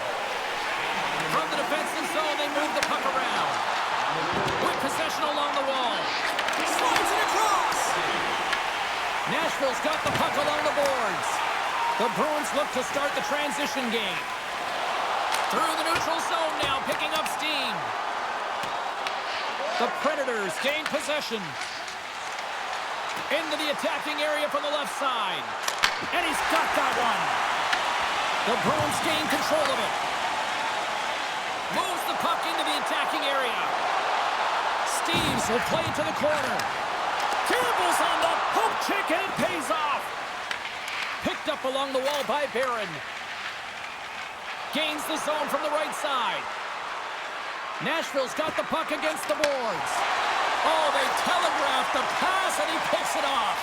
from the defensive zone. They move the puck around. With possession along the wall. Slides it across. Nashville's got the puck along the boards. The Bruins look to start the transition game. Through the neutral zone now, picking up steam. The Predators gain possession. Into the attacking area from the left side. And he's got that one. The Bruins gain control of it. Moves the puck into the attacking area. Steves will play to the corner. Campbell's on the poke check and it pays off. Picked up along the wall by Barron. Gains the zone from the right side. Nashville's got the puck against the boards. Oh, they telegraphed the pass and he picks it off.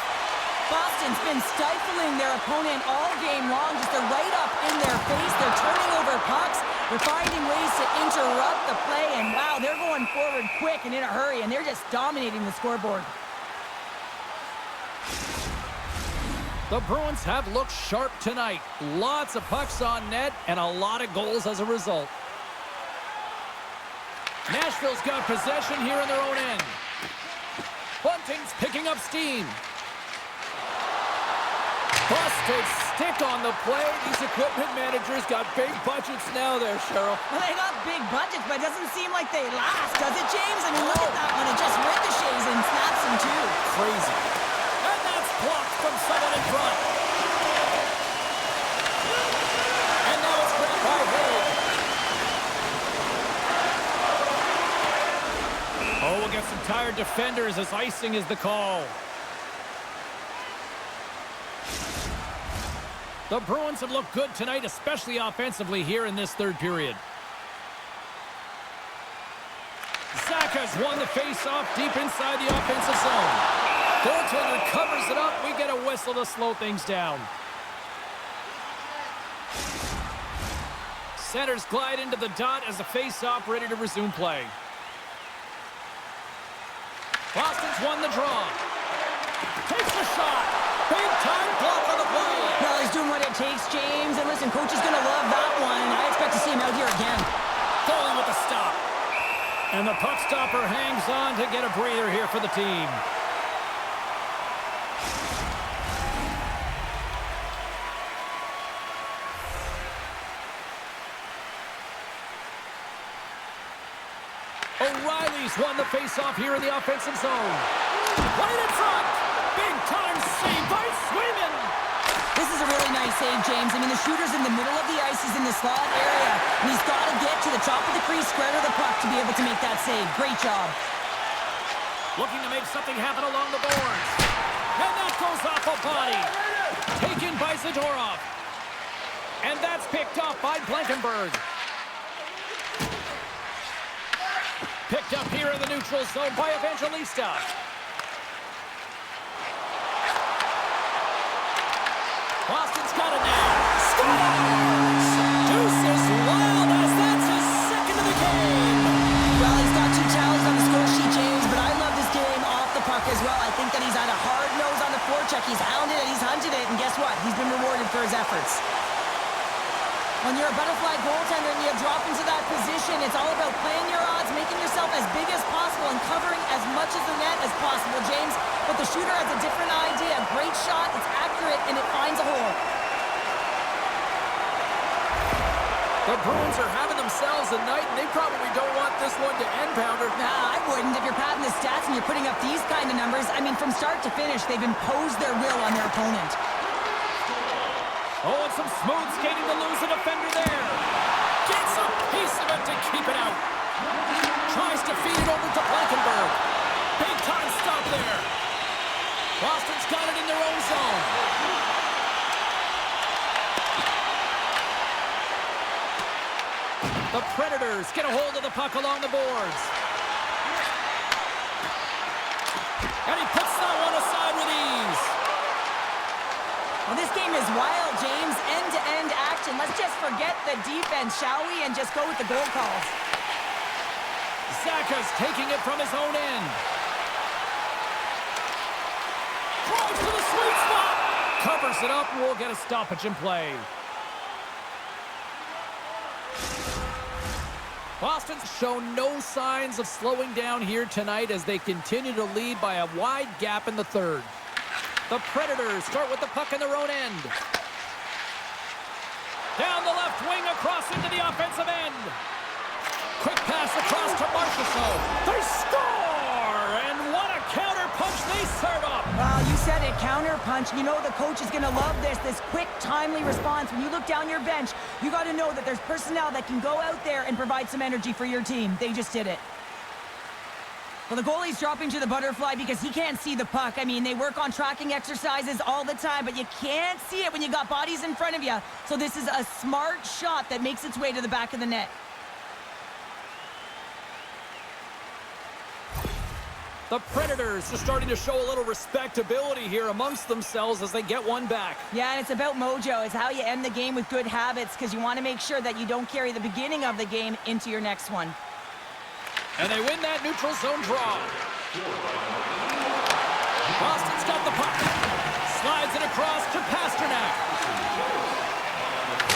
Boston's been stifling their opponent all game long. Just they're right up in their face. They're turning over pucks. They're finding ways to interrupt the play. And wow, they're going forward quick and in a hurry. And they're just dominating the scoreboard. The Bruins have looked sharp tonight. Lots of pucks on net and a lot of goals as a result. Nashville's got possession here in their own end. Bunting's picking up steam. Busted stick on the play. These equipment managers got big budgets now there, Cheryl. Well, they got big budgets, but it doesn't seem like they last, does it, James? I mean, look at that one. It just ricochets and snaps in two. Crazy. And that's blocked from someone in front. And now it's grabbed by Hill. Oh, we'll get some tired defenders as icing is the call. The Bruins have looked good tonight, especially offensively here in this third period. Zacha's won the face-off deep inside the offensive zone. Goaltender covers it up. We get a whistle to slow things down. Centers glide into the dot as the face-off ready to resume play. Boston's won the draw. Takes a shot. Big-time block on the play. Well, he's doing what it takes, James. And listen, coach is going to love that one. I expect to see him out here again. Goalie with the stop. And the puck stopper hangs on to get a breather here for the team. O'Reilly's won the faceoff here in the offensive zone. Right in front. Big-time save by Swayman. This is a really nice save, James. I mean, the shooter's in the middle of the ice. He's in the slot area. And he's got to get to the top of the crease, square to the puck to be able to make that save. Great job. Looking to make something happen along the boards. And that goes off a body. Taken by Zadorov. And that's picked up by Blankenberg. Picked up here in the neutral zone by Evangelista. Boston's got it now. Scores! Deuces wild as that's his second of the game. Well, he's got 2 challenges on the score sheet, James, but I love this game off the puck as well. I think that he's had a hard nose on the forecheck. He's hounded it, he's hunted it, and guess what? He's been rewarded for his efforts. When you're a butterfly goaltender and you drop into that position, it's all about playing your odds, making yourself as big as possible, and covering as much of the net as possible, James. But the shooter has a different idea. Great shot, it's accurate, and it finds a hole. The Bruins are having themselves a night, and they probably don't want this one to end, Pounder. Nah, I wouldn't. If you're padding the stats and you're putting up these kind of numbers, I mean, from start to finish, they've imposed their will on their opponent. Oh, and some smooth skating to lose a defender there. Gets a piece of it to keep it out. Tries to feed it over to Blankenberg. Big time stop there. Boston's got it in their own zone. The Predators get a hold of the puck along the boards. And he puts that one aside with ease. Well, this game is wild, James. End-to-end action. Let's just forget the defense, shall we? And just go with the goal calls. Zacha's taking it from his own end. Drives to the sweet spot. Covers it up, and we'll get a stoppage in play. Boston's shown no signs of slowing down here tonight as they continue to lead by a wide gap in the third. The Predators start with the puck in their own end. Down the left wing, across into the offensive end. Quick pass across to Marchessault. They score! And what a counter punch they serve up! Well, you said it, counter punch. You know the coach is going to love this quick, timely response. When you look down your bench, you got to know that there's personnel that can go out there and provide some energy for your team. They just did it. Well, the goalie's dropping to the butterfly because he can't see the puck. I mean, they work on tracking exercises all the time, but you can't see it when you got bodies in front of you. So this is a smart shot that makes its way to the back of the net. The Predators are starting to show a little respectability here amongst themselves as they get one back. Yeah, and it's about mojo. It's how you end the game with good habits because you want to make sure that you don't carry the beginning of the game into your next one. And they win that neutral zone draw. Boston's got the puck. Slides it across to Pasternak.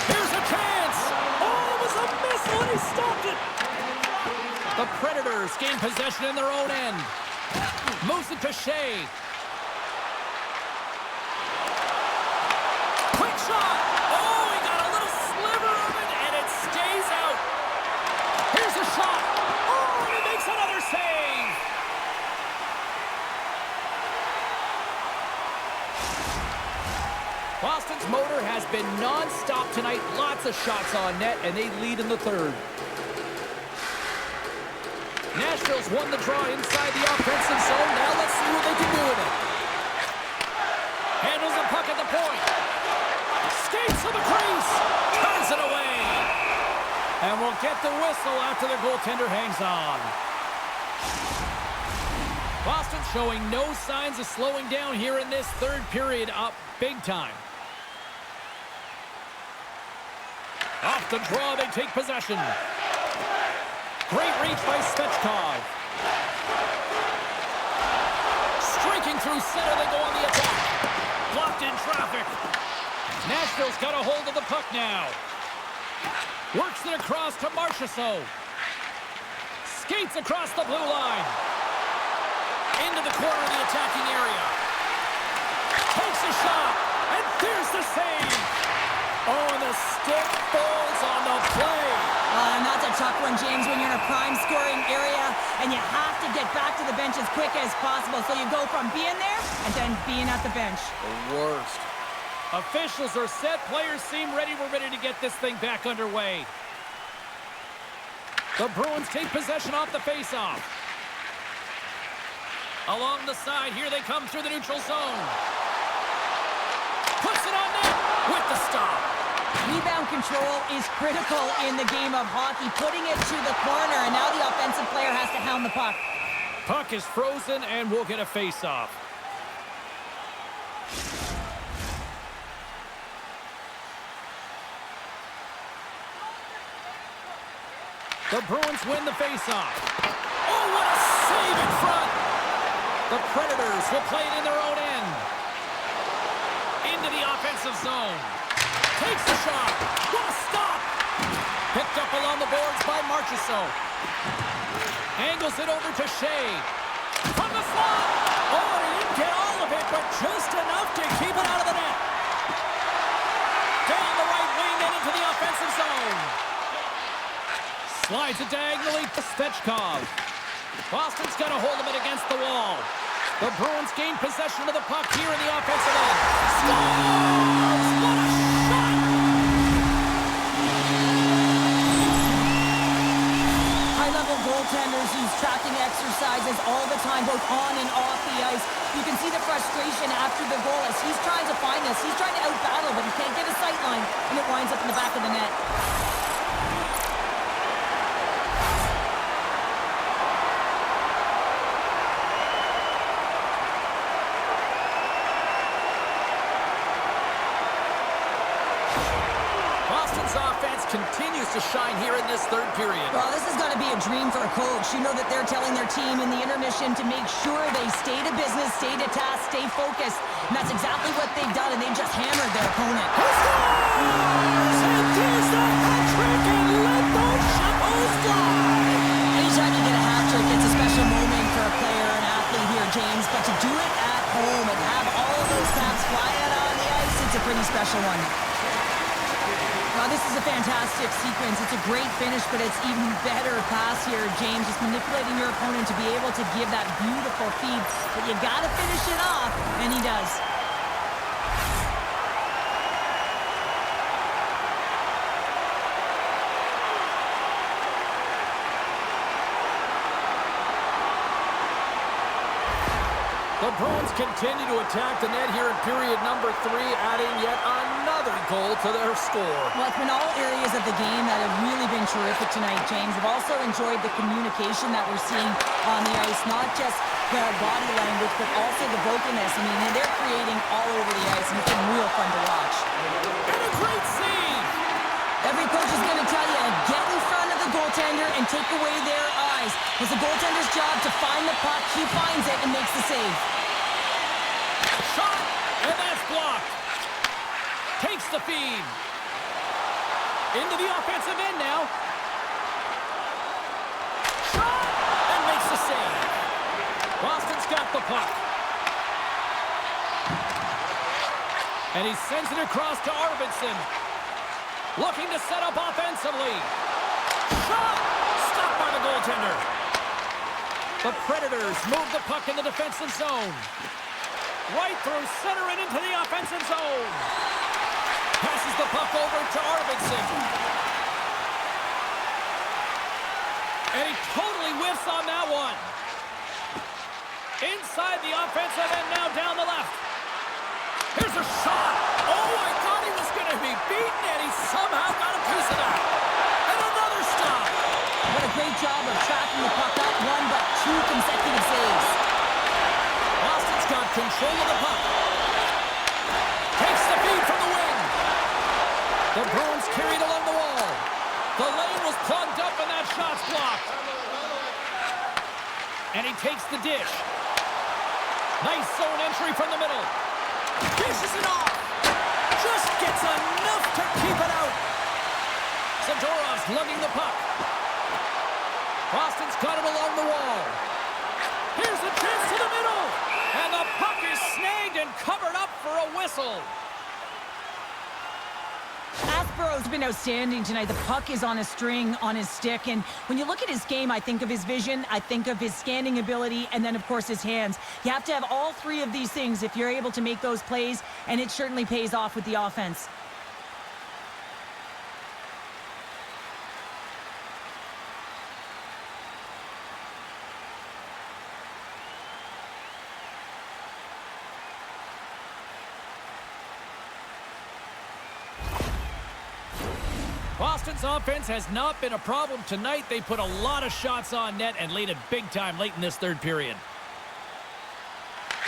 Here's a chance. Oh, it was a missile and he stopped it. The Predators gain possession in their own end. Moves it to Shea. Quick shot. Oh, he got a little sliver of it and it stays out. Here's a shot. Oh, and he makes another save. Boston's motor has been non-stop tonight. Lots of shots on net, and they lead in the third. Nashville's won the draw inside the offensive zone. Now let's see what they can do with it. Handles the puck at the point. Skates to the crease. Turns it away. And we'll get the whistle after the goaltender hangs on. Boston showing no signs of slowing down here in this third period, up big time. Off the draw, they take possession. Great reach by Svechkov. Streaking through center, they go on the attack. Blocked in traffic. Nashville's got a hold of the puck now. Works it across to Marchessault. Skates across the blue line. Into the corner of the attacking area. Takes a shot. And there's the save. Oh, and the stick falls on the play. And that's a tough one, James, when you're in a prime scoring area and you have to get back to the bench as quick as possible. So you go from being there and then being at the bench. The worst. Officials are set. Players seem ready. We're ready to get this thing back underway. The Bruins take possession off the faceoff. Along the side, here they come through the neutral zone. Puts it on net with the stop. Rebound control is critical in the game of hockey, putting it to the corner, and now the offensive player has to hound the puck. Puck is frozen, and we'll get a face-off. The Bruins win the face-off. Oh, what a save in front! The Predators will play it in their own end. Into the offensive zone. Takes the shot. What a stop! Picked up along the boards by Marchessault. Angles it over to Shea. From the slot! Oh, he didn't get all of it, but just enough to keep it out of the net. Down the right wing and into the offensive zone. Slides it diagonally to Svechkov. Boston's got a hold of it against the wall. The Bruins gain possession of the puck here in the offensive end. Scores! What a shot! High-level goaltenders use tracking exercises all the time, both on and off the ice. You can see the frustration after the goal as he's trying to find this. He's trying to out-battle, but he can't get a sight line, and it winds up in the back of the net. Offense continues to shine here in this third period. Well, this is going to be a dream for a coach. You know that they're telling their team in the intermission to make sure they stay to business, stay to task, stay focused. And that's exactly what they've done, and they've just hammered their opponent. He scores! And there's the hat trick, and let those Chapeaus fly! for one. Now, this is a fantastic sequence. It's a great finish, but it's even better pass here, James. Just manipulating your opponent to be able to give that beautiful feed. But you got to finish it off, and he does. The Bruins continue to attack the net here in period number 3, adding yet another goal to their score. Well, it's been all areas of the game that have really been terrific tonight, James. We've also enjoyed the communication that we're seeing on the ice, not just the body language, but also the vocalness. I mean, they're creating all over the ice, and it's been real fun to watch. And a great save! Every coach is going to tell you, get in front of the goaltender and take away their eyes. It's the goaltender's job to find the puck. He finds it and makes the save. Shot, and that's blocked. Takes the feed. Into the offensive end now. Shot, and makes the save. Boston's got the puck. And he sends it across to Arvidsson. Looking to set up offensively. Shot! Stopped by the goaltender. The Predators move the puck in the defensive zone. Right through center and into the offensive zone. Passes the puck over to Arvidsson. And he totally whiffs on that one. Inside the offensive end now down the left. Here's a shot. Oh, I thought he was going to be beaten, and he somehow got a piece of that. And another stop. What a great job of tracking the puck up. 1 but 2 consecutive saves. Boston's got control of the puck. Takes the feed from the wing. The Bruins carried along the wall. The lane was plugged up, and that shot's blocked. And he takes the dish. Nice zone entry from the middle. Dishes it off. Just gets enough to keep it out. Zadorov's lugging the puck. Boston's got it along the wall. Here's the chance to the middle. And the puck is snagged and covered up for a whistle. Aspero's been outstanding tonight. The puck is on a string on his stick. And when you look at his game, I think of his vision, I think of his scanning ability, and then, of course, his hands. You have to have all 3 of these things if you're able to make those plays, and it certainly pays off with the offense. Boston's offense has not been a problem tonight. They put a lot of shots on net and laid it big time late in this third period.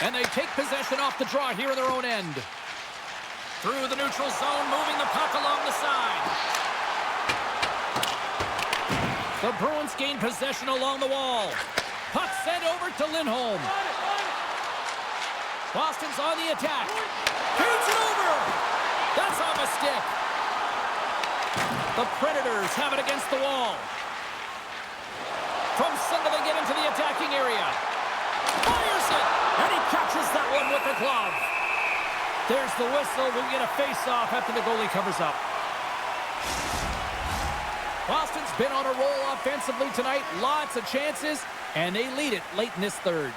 And they take possession off the draw here in their own end. Through the neutral zone, moving the puck along the side. The Bruins gain possession along the wall. Puck sent over to Lindholm. Boston's on the attack. Feeds it over. That's on the stick. The Predators have it against the wall. From center, they get into the attacking area. Fires it, and he catches that one with the glove. There's the whistle. We'll get a face-off after the goalie covers up. Boston's been on a roll offensively tonight. Lots of chances, and they lead it late in this third.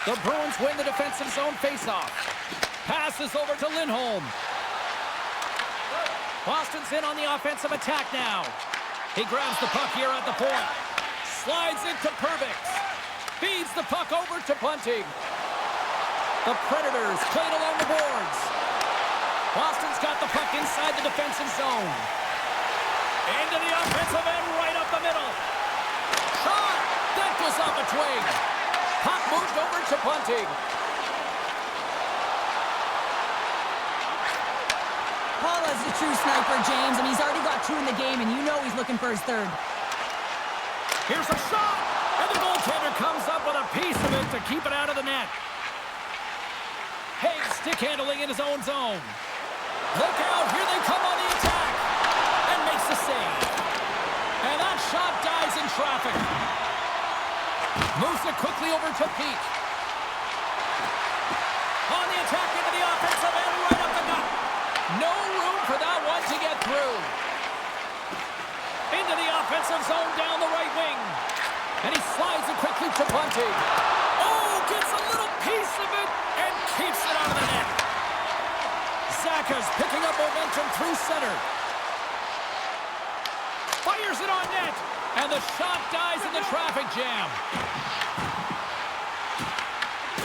The Bruins win the defensive zone face-off. Passes over to Lindholm. Boston's in on the offensive attack now. He grabs the puck here at the point. Slides into Pervix. Feeds the puck over to Bunting. The Predators played along the boards. Boston's got the puck inside the defensive zone. Into the offensive end, right up the middle. Shot! That goes off a twig. Puck moved over to Bunting. Paul is a true sniper, James, and he's already got 2 in the game, and you know he's looking for his 3rd. Here's a shot, and the goaltender comes up with a piece of it to keep it out of the net. Hayes stick handling in his own zone. Look out, here they come on the attack, and makes the save. And that shot dies in traffic. Moves it quickly over to Peak. On the attack into the offensive end, right up the gut. offensive zone down the right wing. And he slides it quickly to Bunting. Oh, gets a little piece of it and keeps it out of the net. Zaka's picking up momentum through center. Fires it on net. And the shot dies in the traffic jam.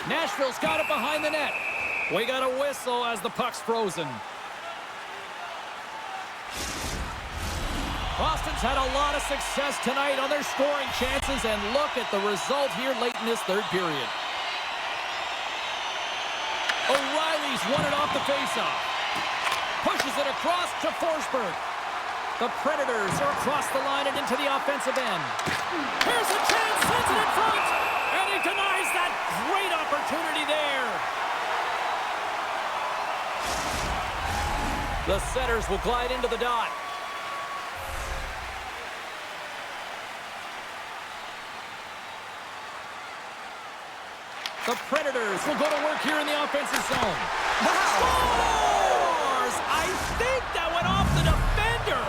Nashville's got it behind the net. We got a whistle as the puck's frozen. Boston's had a lot of success tonight on their scoring chances, and look at the result here late in this third period. O'Reilly's won it off the faceoff. Pushes it across to Forsberg. The Predators are across the line and into the offensive end. Here's a chance, sends it in front, and he denies that great opportunity there. The setters will glide into the dot. The Predators will go to work here in the offensive zone. Wow. Scores! I think that went off the defender.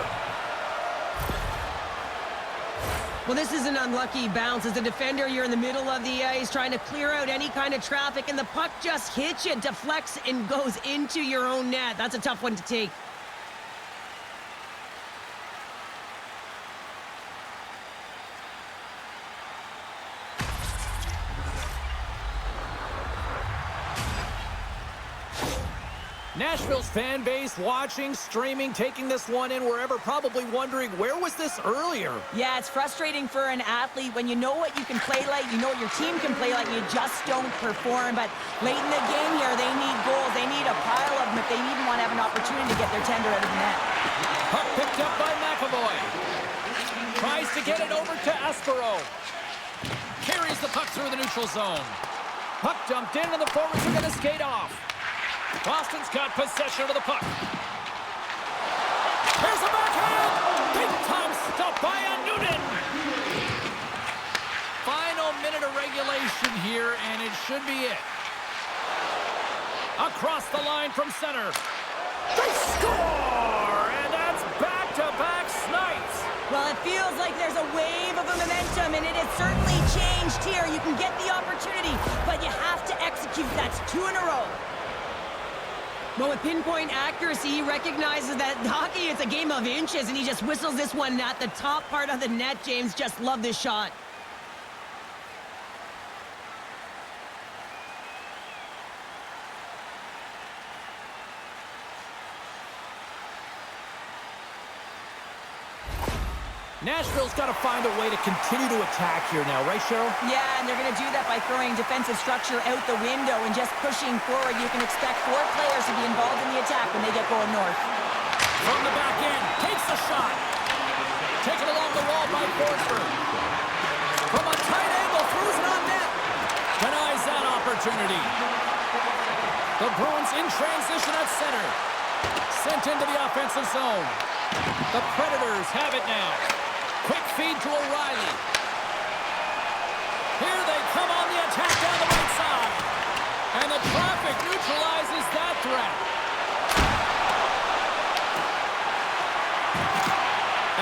Well, this is an unlucky bounce. As a defender, you're in the middle of the ice trying to clear out any kind of traffic, and the puck just hits you, deflects, and goes into your own net. That's a tough one to take. Nashville's fan base watching, streaming, taking this one in wherever, probably wondering, where was this earlier? Yeah, it's frustrating for an athlete when you know what you can play like, you know what your team can play like, you just don't perform. But late in the game here, they need goals. They need a pile of them if they even want to have an opportunity to get their tender out of the net. Puck picked up by McAvoy. Tries to get it over to Aspero. Carries the puck through the neutral zone. Puck dumped in, and the forwards are going to skate off. Boston's got possession of the puck. Here's a backhand! Big time stop by Noonan! Final minute of regulation here, and it should be it. Across the line from center. They score! And that's back-to-back snipes! Well, it feels like there's a wave of a momentum, and it has certainly changed here. You can get the opportunity, but you have to execute. That's 2 in a row. But with pinpoint accuracy, he recognizes that hockey is a game of inches, and he just whistles this one at the top part of the net. James, just love this shot. Nashville's got to find a way to continue to attack here now, right, Cheryl? Yeah, and they're going to do that by throwing defensive structure out the window and just pushing forward. You can expect 4 players to be involved in the attack when they get going north. From the back end, takes the shot. Taken along the wall by Forsberg. From a tight angle, throws it on net. Denies that opportunity. The Bruins in transition at center. Sent into the offensive zone. The Predators have it now. Quick feed to O'Reilly. Here they come on the attack down the right side. And the traffic neutralizes that threat.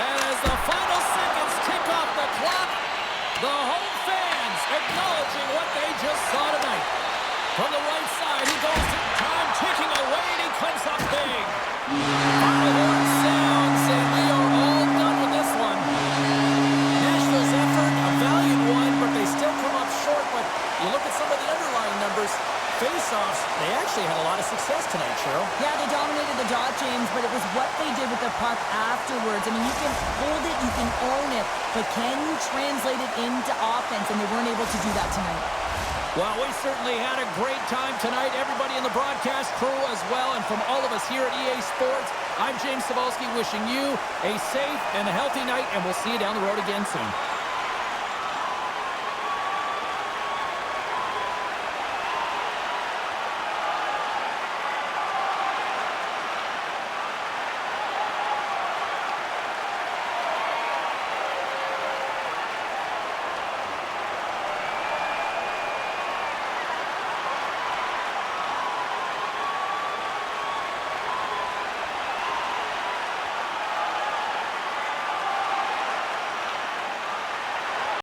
And as the final seconds tick off the clock, the home fans acknowledging what they just saw tonight. From the right side, he goes to time ticking away, and he comes up big. Final horn sounds, and we are all done with this one. Nashville's effort, a valiant one, but they still come up short. But you look at some of the underlying numbers, face-offs, they actually had a lot of success tonight, Cheryl. Yeah, they dominated the dot, James, but it was what they did with the puck afterwards. I mean, you can hold it, you can own it, but can you translate it into offense? And they weren't able to do that tonight. Well, we certainly had a great time tonight. Everybody in the broadcast crew as well. And from all of us here at EA Sports, I'm James Cebulski wishing you a safe and a healthy night, and we'll see you down the road again soon.